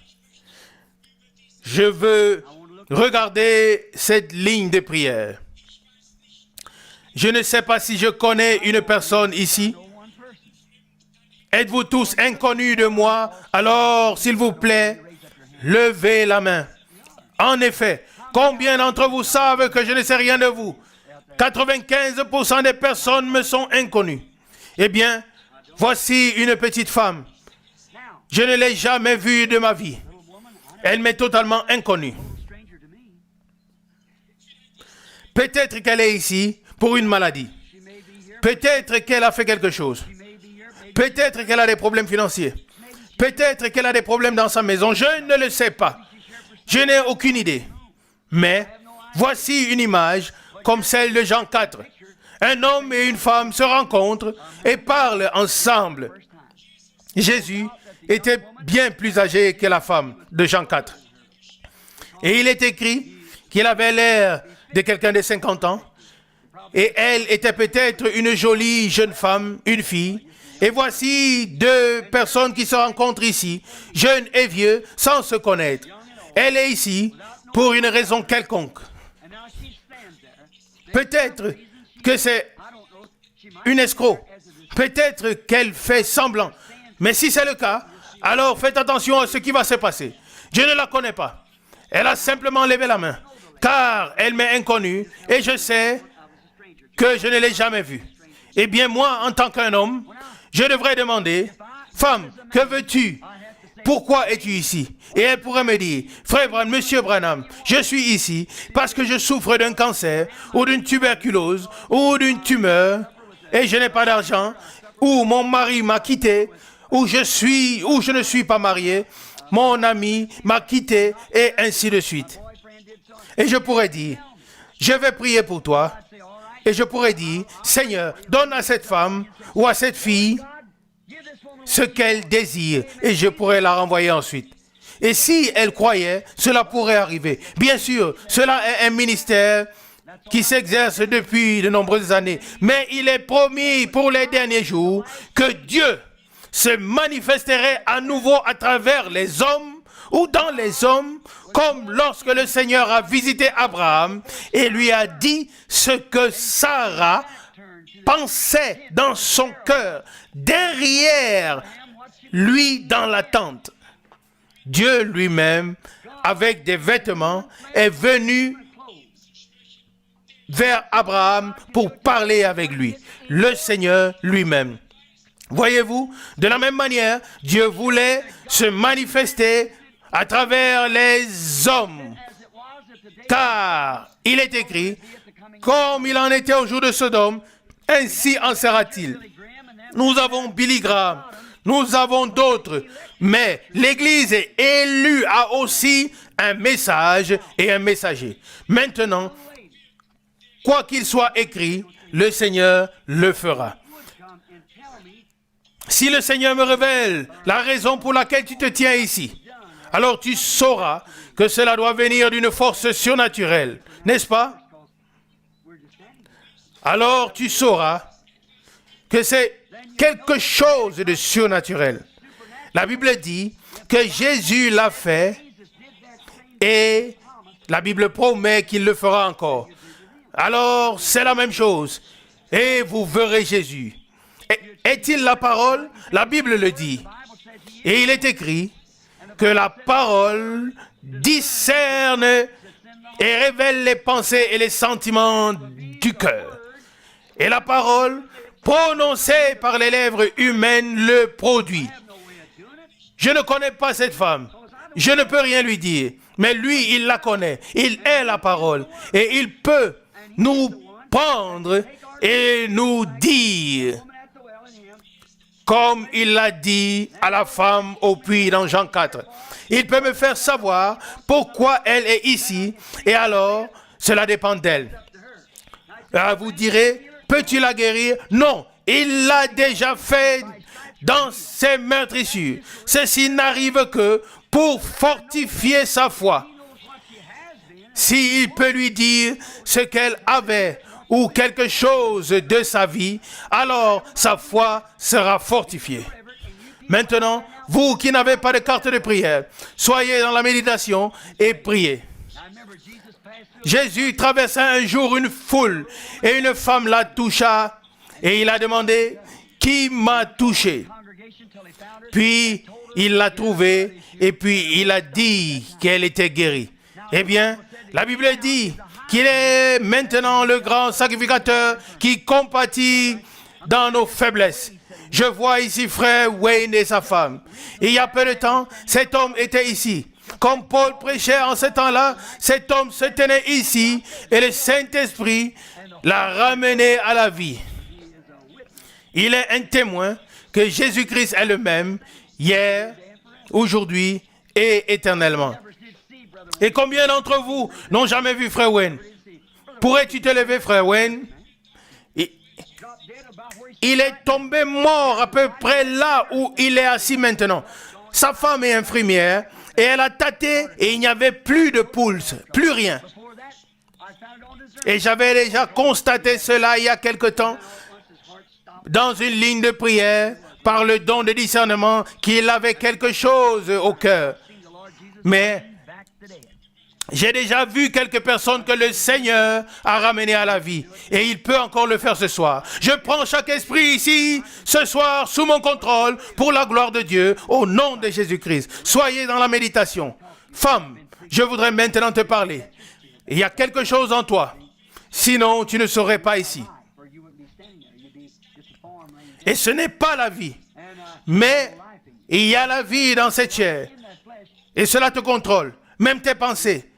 Speaker 1: Je veux regarder cette ligne de prière. Je ne sais pas si je connais une personne ici. Êtes-vous tous inconnus de moi? Alors, s'il vous plaît, levez la main. En effet, combien d'entre vous savent que je ne sais rien de vous? 95% des personnes me sont inconnues. Eh bien, voici une petite femme. Je ne l'ai jamais vue de ma vie. Elle m'est totalement inconnue. Peut-être qu'elle est ici pour une maladie. Peut-être qu'elle a fait quelque chose. Peut-être qu'elle a des problèmes financiers. Peut-être qu'elle a des problèmes dans sa maison. Je ne le sais pas. Je n'ai aucune idée. Mais voici une image comme celle de Jean 4. Un homme et une femme se rencontrent et parlent ensemble. Jésus était bien plus âgé que la femme de Jean 4. Et il est écrit qu'il avait l'air de quelqu'un de 50 ans. Et elle était peut-être une jolie jeune femme, une fille. Et voici deux personnes qui se rencontrent ici, jeunes et vieux, sans se connaître. Elle est ici pour une raison quelconque. Peut-être que c'est une escroc. Peut-être qu'elle fait semblant. Mais si c'est le cas, alors faites attention à ce qui va se passer. Je ne la connais pas. Elle a simplement levé la main, car elle m'est inconnue et je sais que je ne l'ai jamais vue. Eh bien, moi, en tant qu'un homme, je devrais demander, « Femme, que veux-tu? pourquoi es-tu ici? Et elle pourrait me dire, frère Branham, monsieur Branham, je suis ici parce que je souffre d'un cancer ou d'une tuberculose ou d'une tumeur et je n'ai pas d'argent, ou mon mari m'a quitté, ou je ne suis pas marié, mon ami m'a quitté et ainsi de suite. Et je pourrais dire, je vais prier pour toi. Et je pourrais dire, Seigneur, donne à cette femme ou à cette fille ce qu'elle désire. Et je pourrais la renvoyer ensuite. Et si elle croyait, cela pourrait arriver. Bien sûr, cela est un ministère qui s'exerce depuis de nombreuses années. Mais il est promis pour les derniers jours que Dieu se manifesterait à nouveau à travers les hommes ou dans les hommes, comme lorsque le Seigneur a visité Abraham et lui a dit ce que Sarah pensait dans son cœur, derrière lui dans la tente. Dieu lui-même, avec des vêtements, est venu vers Abraham pour parler avec lui. Le Seigneur lui-même. Voyez-vous, de la même manière, Dieu voulait se manifester à travers les hommes. Car il est écrit, comme il en était au jour de Sodome, ainsi en sera-t-il. Nous avons Billy Graham, nous avons d'autres, mais l'Église élue a aussi un message et un messager. Maintenant, quoi qu'il soit écrit, le Seigneur le fera. Si le Seigneur me révèle la raison pour laquelle tu te tiens ici, alors tu sauras que cela doit venir d'une force surnaturelle, n'est-ce pas? Alors tu sauras que c'est quelque chose de surnaturel. La Bible dit que Jésus l'a fait et la Bible promet qu'il le fera encore. Alors c'est la même chose et vous verrez Jésus. Est-il la parole? La Bible le dit. Et il est écrit que la parole discerne et révèle les pensées et les sentiments du cœur. Et la parole prononcée par les lèvres humaines le produit. Je ne connais pas cette femme. Je ne peux rien lui dire. Mais lui, il la connaît. Il est la parole. Et il peut nous prendre et nous dire, comme il l'a dit à la femme au puits dans Jean 4. Il peut me faire savoir pourquoi elle est ici, et alors, cela dépend d'elle. Vous direz, peux-tu la guérir? Non, il l'a déjà fait dans ses meurtrissures. Ceci n'arrive que pour fortifier sa foi. S'il peut lui dire ce qu'elle avait, ou quelque chose de sa vie, alors sa foi sera fortifiée. Maintenant, vous qui n'avez pas de carte de prière, soyez dans la méditation et priez. Jésus traversa un jour une foule et une femme la toucha et il a demandé, qui m'a touché? Puis il l'a trouvée et puis il a dit qu'elle était guérie. Eh bien, la Bible dit qu'il est maintenant le grand sacrificateur qui compatit dans nos faiblesses. Je vois ici frère Wayne et sa femme. Il y a peu de temps, cet homme était ici. Comme Paul prêchait en ce temps-là, cet homme se tenait ici et le Saint-Esprit l'a ramené à la vie. Il est un témoin que Jésus-Christ est le même, hier, aujourd'hui et éternellement. Et combien d'entre vous n'ont jamais vu frère Wayne? Pourrais-tu te lever, frère Wayne? Il est tombé mort à peu près là où il est assis maintenant. Sa femme est infirmière et elle a tâté et il n'y avait plus de pulse, plus rien. Et j'avais déjà constaté cela il y a quelque temps dans une ligne de prière par le don de discernement qu'il avait quelque chose au cœur. Mais j'ai déjà vu quelques personnes que le Seigneur a ramenées à la vie. Et il peut encore le faire ce soir. Je prends chaque esprit ici, ce soir, sous mon contrôle, pour la gloire de Dieu, au nom de Jésus-Christ. Soyez dans la méditation. Femme, je voudrais maintenant te parler. Il y a quelque chose en toi. Sinon, tu ne serais pas ici. Et ce n'est pas la vie. Mais Il y a la vie dans cette chair. Et cela te contrôle. Même tes pensées.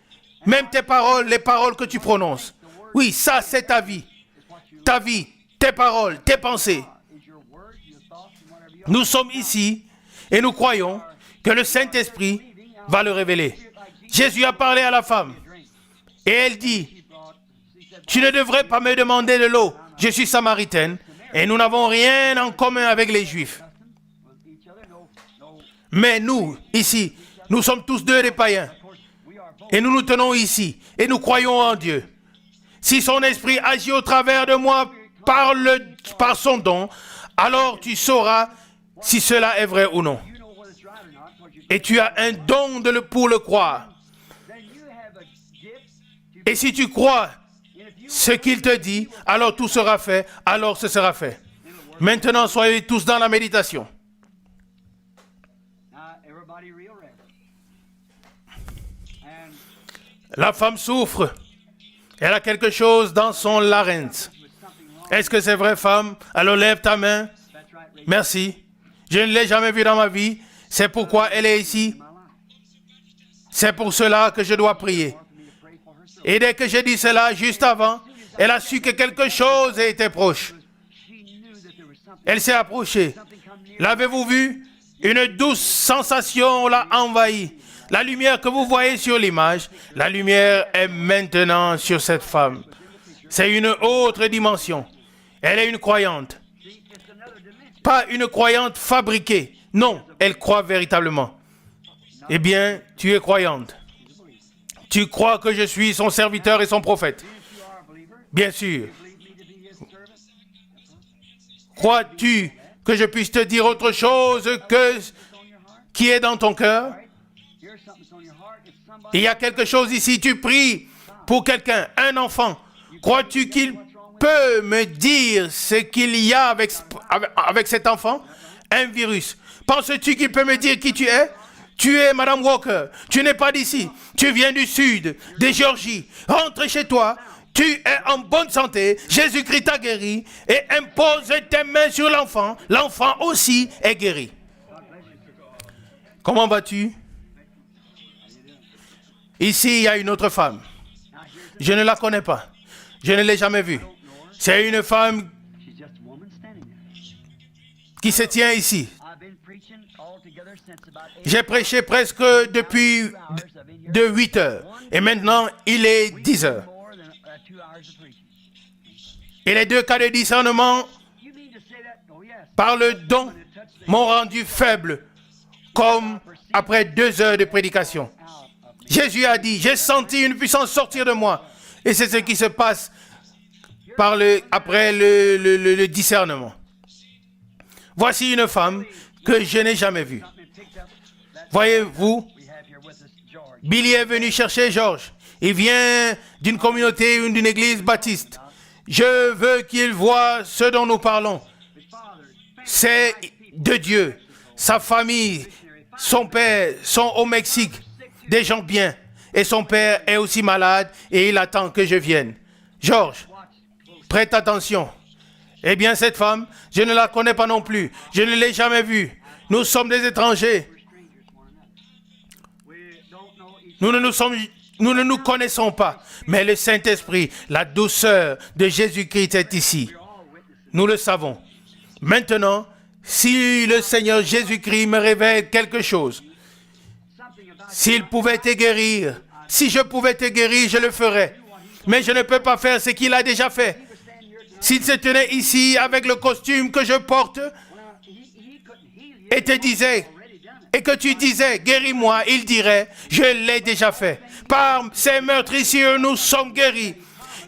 Speaker 1: Même tes paroles, les paroles que tu prononces. Oui, ça c'est ta vie. Ta vie, tes paroles, tes pensées. Nous sommes ici et nous croyons que le Saint-Esprit va le révéler. Jésus a parlé à la femme et elle dit, tu ne devrais pas me demander de l'eau. Je suis samaritaine et nous n'avons rien en commun avec les Juifs. Mais nous, ici, nous sommes tous deux des païens. Et nous nous tenons ici et nous croyons en Dieu. Si son esprit agit au travers de moi par son don, alors tu sauras si cela est vrai ou non. Et tu as un don pour le croire. Et si tu crois ce qu'il te dit, alors tout sera fait, alors ce sera fait. Maintenant, soyez tous dans la méditation. La femme souffre. Elle a quelque chose dans son larynx. Est-ce que c'est vrai, femme? Alors lève ta main. Merci. Je ne l'ai jamais vue dans ma vie. C'est pourquoi elle est ici. C'est pour cela que je dois prier. Et dès que j'ai dit cela, juste avant, elle a su que quelque chose était proche. Elle s'est approchée. L'avez-vous vu? Une douce sensation l'a envahie. La lumière que vous voyez sur l'image, la lumière est maintenant sur cette femme. C'est une autre dimension. Elle est une croyante. Pas une croyante fabriquée. Non, elle croit véritablement. Eh bien, tu es croyante. Tu crois que je suis son serviteur et son prophète. Bien sûr. Crois-tu que je puisse te dire autre chose que qui est dans ton cœur? Il y a quelque chose ici, tu pries pour quelqu'un, un enfant. Crois-tu qu'il peut me dire ce qu'il y a avec cet enfant? Un virus. Penses-tu qu'il peut me dire qui tu es? Tu es Madame Walker. Tu n'es pas d'ici. Tu viens du sud, de Géorgie. Rentre chez toi. Tu es en bonne santé. Jésus-Christ t'a guéri. Et impose tes mains sur l'enfant. L'enfant aussi est guéri. Comment vas-tu? Ici, il y a une autre femme. Je ne la connais pas. Je ne l'ai jamais vue. C'est une femme qui se tient ici. J'ai prêché presque depuis de 8 heures. Et maintenant, il est 10 heures. Et les 2 cas de discernement par le don m'ont rendu faible, comme après 2 heures de prédication. Jésus a dit, j'ai senti une puissance sortir de moi. Et c'est ce qui se passe après le discernement. Voici une femme que je n'ai jamais vue. Voyez-vous, Billy est venu chercher Georges. Il vient d'une communauté, d'une église baptiste. Je veux qu'il voie ce dont nous parlons. C'est de Dieu. Sa famille, son père sont au Mexique. Des gens bien. Et son père est aussi malade et il attend que je vienne. Georges, prête attention. Eh bien, cette femme, je ne la connais pas non plus. Je ne l'ai jamais vue. Nous sommes des étrangers. Nous ne nous connaissons pas. Mais le Saint-Esprit, la douceur de Jésus-Christ est ici. Nous le savons. Maintenant, si le Seigneur Jésus-Christ me révèle quelque chose, s'il pouvait te guérir, si je pouvais te guérir, je le ferais. Mais je ne peux pas faire ce qu'il a déjà fait. S'il se tenait ici avec le costume que je porte et te disait, et que tu disais, guéris-moi, il dirait, je l'ai déjà fait. Par ces meurtrissures, nous sommes guéris.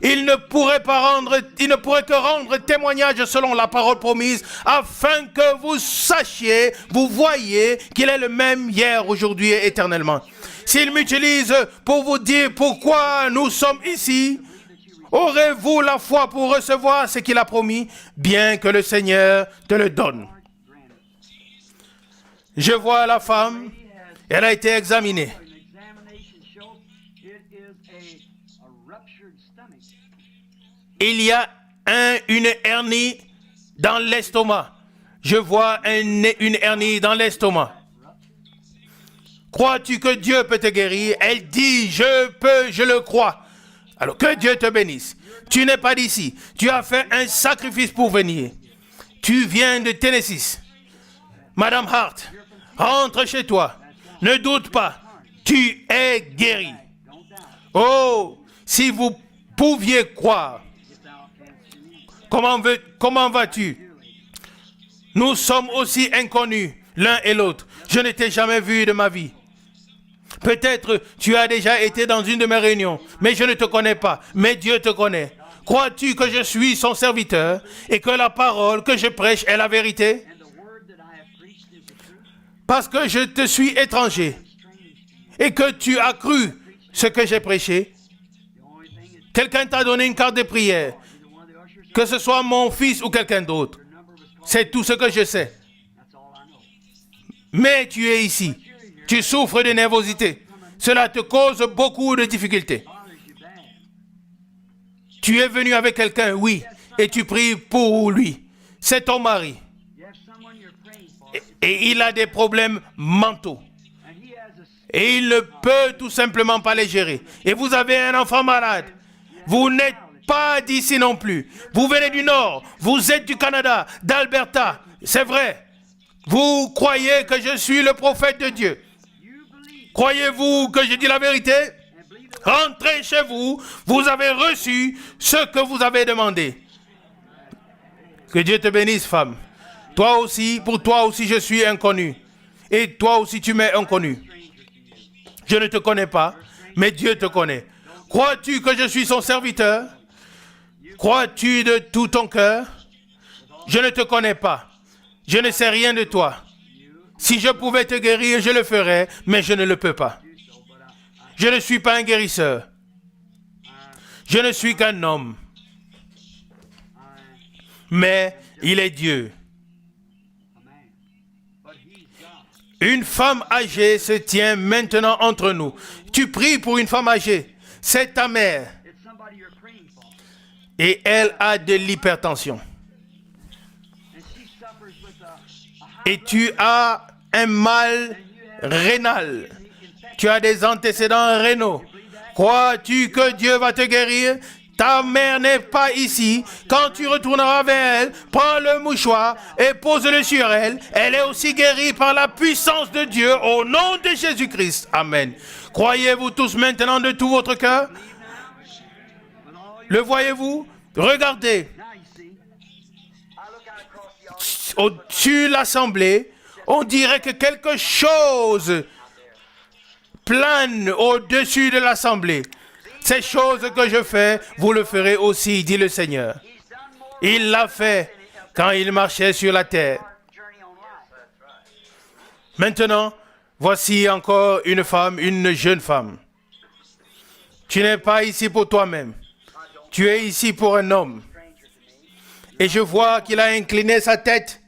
Speaker 1: Il ne pourrait que rendre témoignage selon la parole promise, afin que vous sachiez, vous voyez qu'il est le même hier, aujourd'hui et éternellement. S'il m'utilise pour vous dire pourquoi nous sommes ici, aurez-vous la foi pour recevoir ce qu'il a promis, bien que le Seigneur te le donne? Je vois la femme, elle a été examinée. Il y a une hernie dans l'estomac. Je vois une hernie dans l'estomac. Crois-tu que Dieu peut te guérir? Elle dit, je peux, je le crois. Alors que Dieu te bénisse. Tu n'es pas d'ici. Tu as fait un sacrifice pour venir. Tu viens de Tennessee. Madame Hart, rentre chez toi. Ne doute pas. Tu es guérie. Oh, si vous pouviez croire. Comment vas-tu? Nous sommes aussi inconnus l'un et l'autre. Je ne t'ai jamais vu de ma vie. Peut-être tu as déjà été dans une de mes réunions, mais je ne te connais pas, mais Dieu te connaît. Crois-tu que je suis son serviteur et que la parole que je prêche est la vérité? Parce que je te suis étranger et que tu as cru ce que j'ai prêché. Quelqu'un t'a donné une carte de prière, que ce soit mon fils ou quelqu'un d'autre. C'est tout ce que je sais. Mais tu es ici. Tu souffres de nervosité. Cela te cause beaucoup de difficultés. Tu es venu avec quelqu'un, oui, et tu pries pour lui. C'est ton mari. Et il a des problèmes mentaux. Et il ne peut tout simplement pas les gérer. Et vous avez un enfant malade. Vous n'êtes pas d'ici non plus. Vous venez du Nord. Vous êtes du Canada, d'Alberta. C'est vrai. Vous croyez que je suis le prophète de Dieu? Croyez-vous que je dis la vérité? Rentrez chez vous. Vous avez reçu ce que vous avez demandé. Que Dieu te bénisse, femme. Toi aussi, pour toi aussi, je suis inconnu. Et toi aussi, tu m'es inconnu. Je ne te connais pas, mais Dieu te connaît. Crois-tu que je suis son serviteur? Crois-tu de tout ton cœur? Je ne te connais pas. Je ne sais rien de toi. Si je pouvais te guérir, je le ferais, mais je ne le peux pas. Je ne suis pas un guérisseur. Je ne suis qu'un homme. Mais il est Dieu. Une femme âgée se tient maintenant entre nous. Tu pries pour une femme âgée. C'est ta mère. Et elle a de l'hypertension. Et tu as un mal rénal. Tu as des antécédents rénaux. Crois-tu que Dieu va te guérir? Ta mère n'est pas ici. Quand tu retourneras vers elle, prends le mouchoir et pose-le sur elle. Elle est aussi guérie par la puissance de Dieu au nom de Jésus-Christ. Amen. Croyez-vous tous maintenant de tout votre cœur? Le voyez-vous? Regardez. Au-dessus de l'assemblée, on dirait que quelque chose plane au-dessus de l'assemblée. Ces choses que je fais, vous le ferez aussi, dit le Seigneur. Il l'a fait quand il marchait sur la terre. Maintenant, voici encore une femme, une jeune femme. Tu n'es pas ici pour toi-même. Tu es ici pour un homme. Et je vois qu'il a incliné sa tête.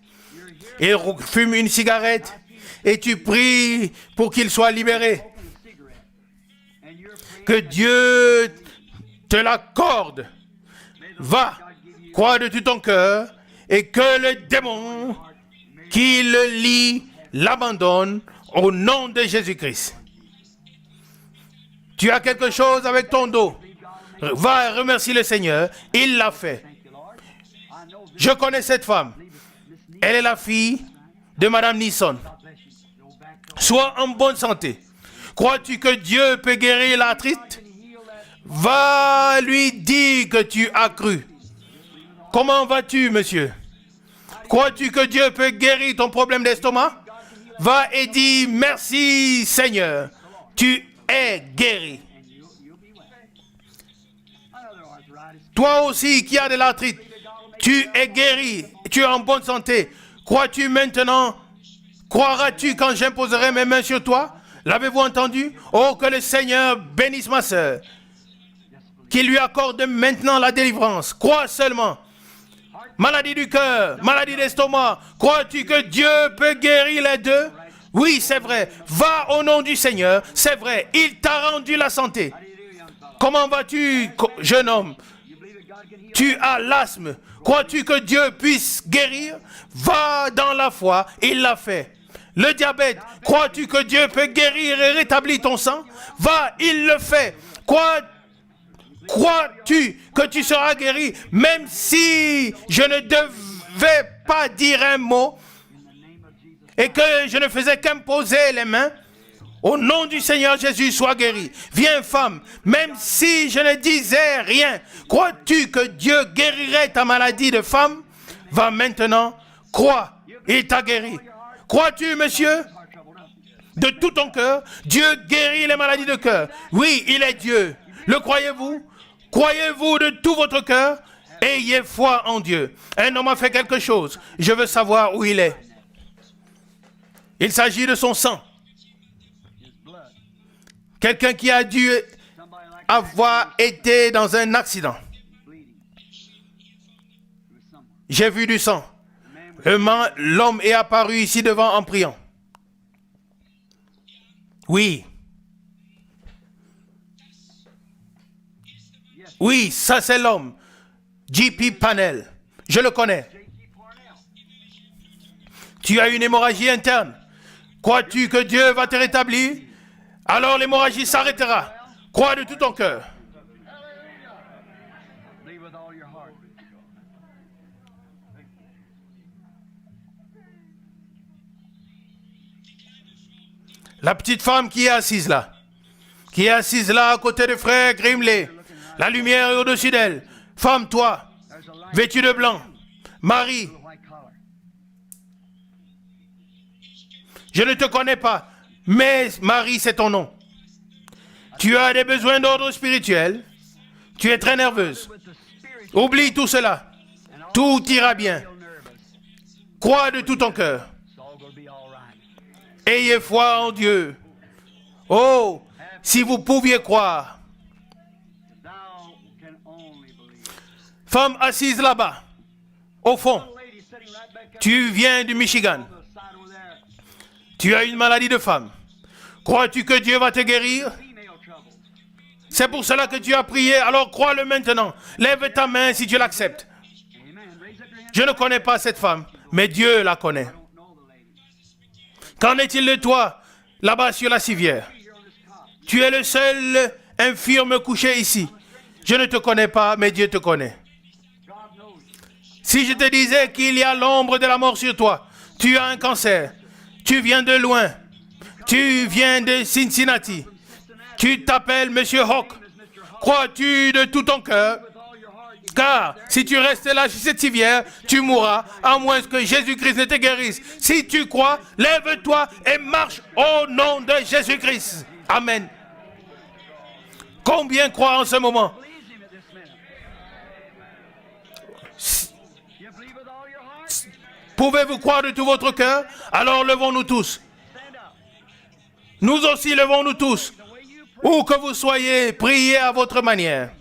Speaker 1: Il fume une cigarette. Et tu pries pour qu'il soit libéré. Que Dieu te l'accorde. Va, crois de tout ton cœur et que le démon qui le lie l'abandonne au nom de Jésus-Christ. Tu as quelque chose avec ton dos. Va remercier le Seigneur. Il l'a fait. Je connais cette femme. Elle est la fille de Madame Nisson. Sois en bonne santé. Crois-tu que Dieu peut guérir l'arthrite? Va lui dire que tu as cru. Comment vas-tu, monsieur? Crois-tu que Dieu peut guérir ton problème d'estomac? Va et dis merci, Seigneur. Tu es guéri. Toi aussi qui as de l'arthrite, tu es guéri. Tu es en bonne santé. Crois-tu maintenant? Croiras-tu quand j'imposerai mes mains sur toi? L'avez-vous entendu? Oh, que le Seigneur bénisse ma sœur. Qu'il lui accorde maintenant la délivrance. Crois seulement. Maladie du cœur, maladie d'estomac. Crois-tu que Dieu peut guérir les deux? Oui, c'est vrai. Va au nom du Seigneur. C'est vrai. Il t'a rendu la santé. Comment vas-tu, jeune homme? Tu as l'asthme. Crois-tu que Dieu puisse guérir? Va dans la foi, il l'a fait. Le diabète, crois-tu que Dieu peut guérir et rétablir ton sang? Va, il le fait. Crois-tu que tu seras guéri, même si je ne devais pas dire un mot et que je ne faisais qu'imposer les mains? Au nom du Seigneur Jésus, sois guéri. Viens, femme, même si je ne disais rien, crois-tu que Dieu guérirait ta maladie de femme? Va maintenant, crois, il t'a guéri. Crois-tu, monsieur? De tout ton cœur, Dieu guérit les maladies de cœur. Oui, il est Dieu. Le croyez-vous? Croyez-vous de tout votre cœur? Ayez foi en Dieu. Un homme a fait quelque chose. Je veux savoir où il est. Il s'agit de son sang. Quelqu'un qui a dû avoir été dans un accident. J'ai vu du sang. L'homme est apparu ici devant en priant. Oui. Oui, ça c'est l'homme. J.P. Parnell. Je le connais. Tu as une hémorragie interne. Crois-tu que Dieu va te rétablir? Alors l'hémorragie s'arrêtera. Crois de tout ton cœur. La petite femme qui est assise là à côté de frère Grimley, la lumière est au-dessus d'elle. Femme, toi, vêtue de blanc, Marie, je ne te connais pas, mais Marie, c'est ton nom. Tu as des besoins d'ordre spirituel, tu es très nerveuse. Oublie tout cela, tout ira bien. Crois de tout ton cœur. Ayez foi en Dieu. Oh, si vous pouviez croire. Femme assise là-bas, au fond, tu viens du Michigan. Tu as une maladie de femme. Crois-tu que Dieu va te guérir? C'est pour cela que tu as prié, alors crois-le maintenant. Lève ta main si tu l'acceptes. Je ne connais pas cette femme, mais Dieu la connaît. Qu'en est-il de toi, là-bas sur la civière? Tu es le seul infirme couché ici. Je ne te connais pas, mais Dieu te connaît. Si je te disais qu'il y a l'ombre de la mort sur toi, tu as un cancer, tu viens de loin, tu viens de Cincinnati, tu t'appelles Monsieur Hawk, crois-tu de tout ton cœur? Car si tu restes là sur cette civière, tu mourras, à moins que Jésus-Christ ne te guérisse. Si tu crois, lève-toi et marche au nom de Jésus-Christ. Amen. Combien croient en ce moment? Pouvez-vous croire de tout votre cœur? Alors levons-nous tous. Nous aussi levons-nous tous. Où que vous soyez, priez à votre manière.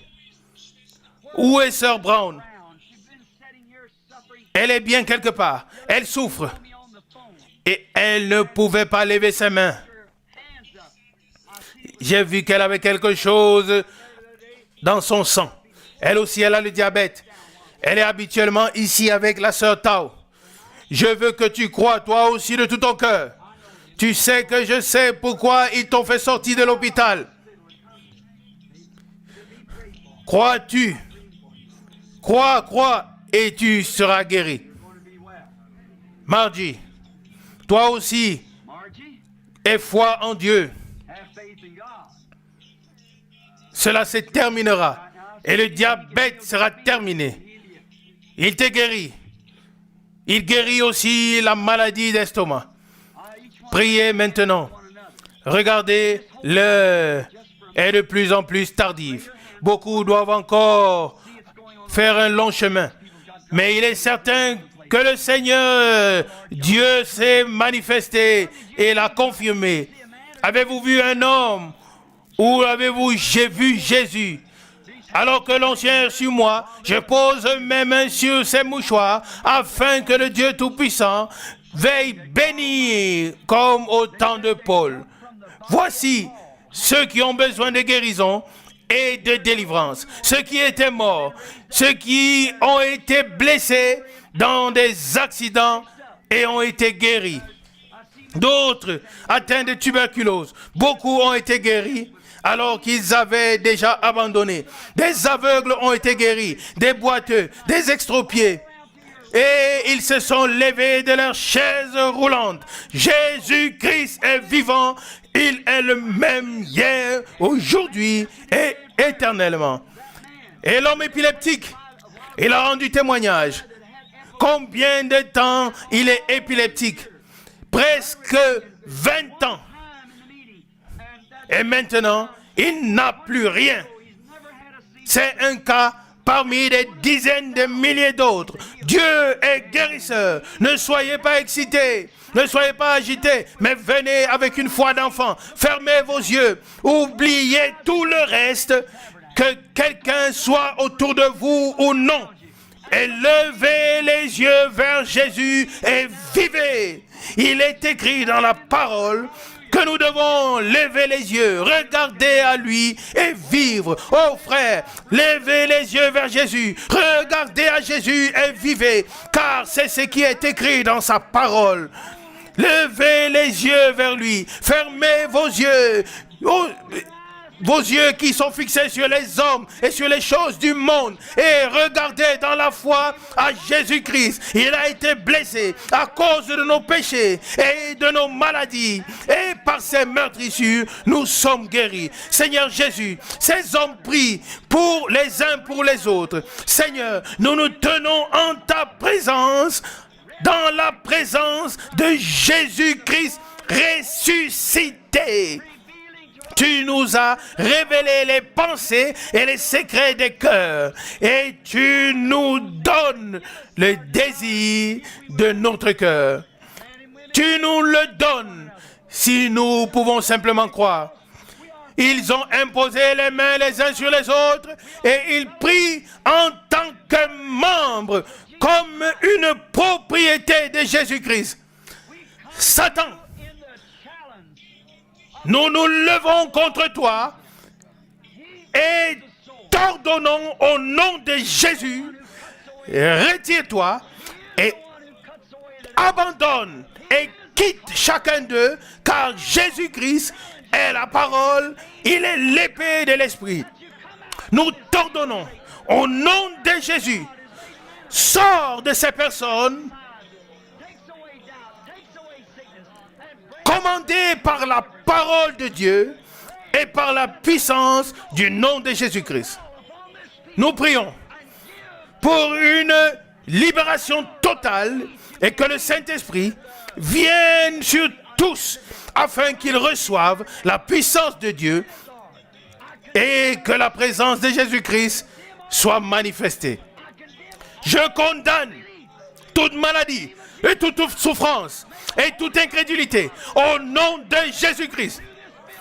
Speaker 1: Où est Sœur Brown? Elle est bien quelque part. Elle souffre. Et elle ne pouvait pas lever ses mains. J'ai vu qu'elle avait quelque chose dans son sang. Elle aussi, elle a le diabète. Elle est habituellement ici avec la Sœur Tao. Je veux que tu crois, toi aussi, de tout ton cœur. Tu sais que je sais pourquoi ils t'ont fait sortir de l'hôpital. Crois-tu? Crois, et tu seras guéri. Margie, toi aussi, aie foi en Dieu. Cela se terminera et le diabète sera terminé. Il te guérit. Il guérit aussi la maladie d'estomac. Priez maintenant. Regardez, l'heure est de plus en plus tardive. Beaucoup doivent encore faire un long chemin. Mais il est certain que le Seigneur, Dieu s'est manifesté et l'a confirmé. Avez-vous vu un homme ou avez-vous vu Jésus? Alors que l'onction est sur moi, je pose mes mains sur ces mouchoirs afin que le Dieu Tout-Puissant veille bénir comme au temps de Paul. Voici ceux qui ont besoin de guérison et de délivrance. Ceux qui étaient morts, ceux qui ont été blessés dans des accidents et ont été guéris. D'autres atteints de tuberculose. Beaucoup ont été guéris alors qu'ils avaient déjà abandonné. Des aveugles ont été guéris, des boiteux, des extropiés. Et ils se sont levés de leur chaise roulante. Jésus-Christ est vivant. Il est le même hier, aujourd'hui et éternellement. Et l'homme épileptique, il a rendu témoignage. Combien de temps il est épileptique? Presque 20 ans. Et maintenant, il n'a plus rien. C'est un cas parmi des dizaines de milliers d'autres. Dieu est guérisseur. Ne soyez pas excités. Ne soyez pas agités, mais venez avec une foi d'enfant. Fermez vos yeux. Oubliez tout le reste, que quelqu'un soit autour de vous ou non. Et levez les yeux vers Jésus et vivez. Il est écrit dans la parole que nous devons lever les yeux, regarder à lui et vivre. Oh frère, levez les yeux vers Jésus, regardez à Jésus et vivez, car c'est ce qui est écrit dans sa parole. Levez les yeux vers lui, fermez vos yeux. Oh, vos yeux qui sont fixés sur les hommes et sur les choses du monde, et regardez dans la foi à Jésus-Christ. Il a été blessé à cause de nos péchés et de nos maladies, et par ses meurtrissures nous sommes guéris. Seigneur Jésus, ces hommes prient pour les uns pour les autres. Seigneur, nous nous tenons en ta présence, dans la présence de Jésus-Christ ressuscité. Tu nous as révélé les pensées et les secrets des cœurs. Et tu nous donnes le désir de notre cœur. Tu nous le donnes si nous pouvons simplement croire. Ils ont imposé les mains les uns sur les autres et ils prient en tant que membres, comme une propriété de Jésus-Christ. Satan, nous nous levons contre toi et t'ordonnons au nom de Jésus, retire-toi et abandonne et quitte chacun d'eux, car Jésus-Christ est la parole, il est l'épée de l'esprit. Nous t'ordonnons au nom de Jésus, sors de ces personnes, commandé par la parole de Dieu et par la puissance du nom de Jésus-Christ. Nous prions pour une libération totale et que le Saint-Esprit vienne sur tous afin qu'ils reçoivent la puissance de Dieu et que la présence de Jésus-Christ soit manifestée. Je condamne toute maladie et toute souffrance et toute incrédulité au nom de Jésus-Christ.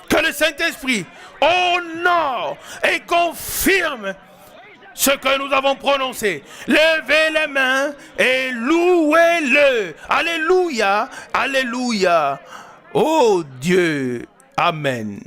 Speaker 1: Que le Saint-Esprit honore et confirme ce que nous avons prononcé. Levez les mains et louez-le. Alléluia, alléluia. Oh Dieu, amen.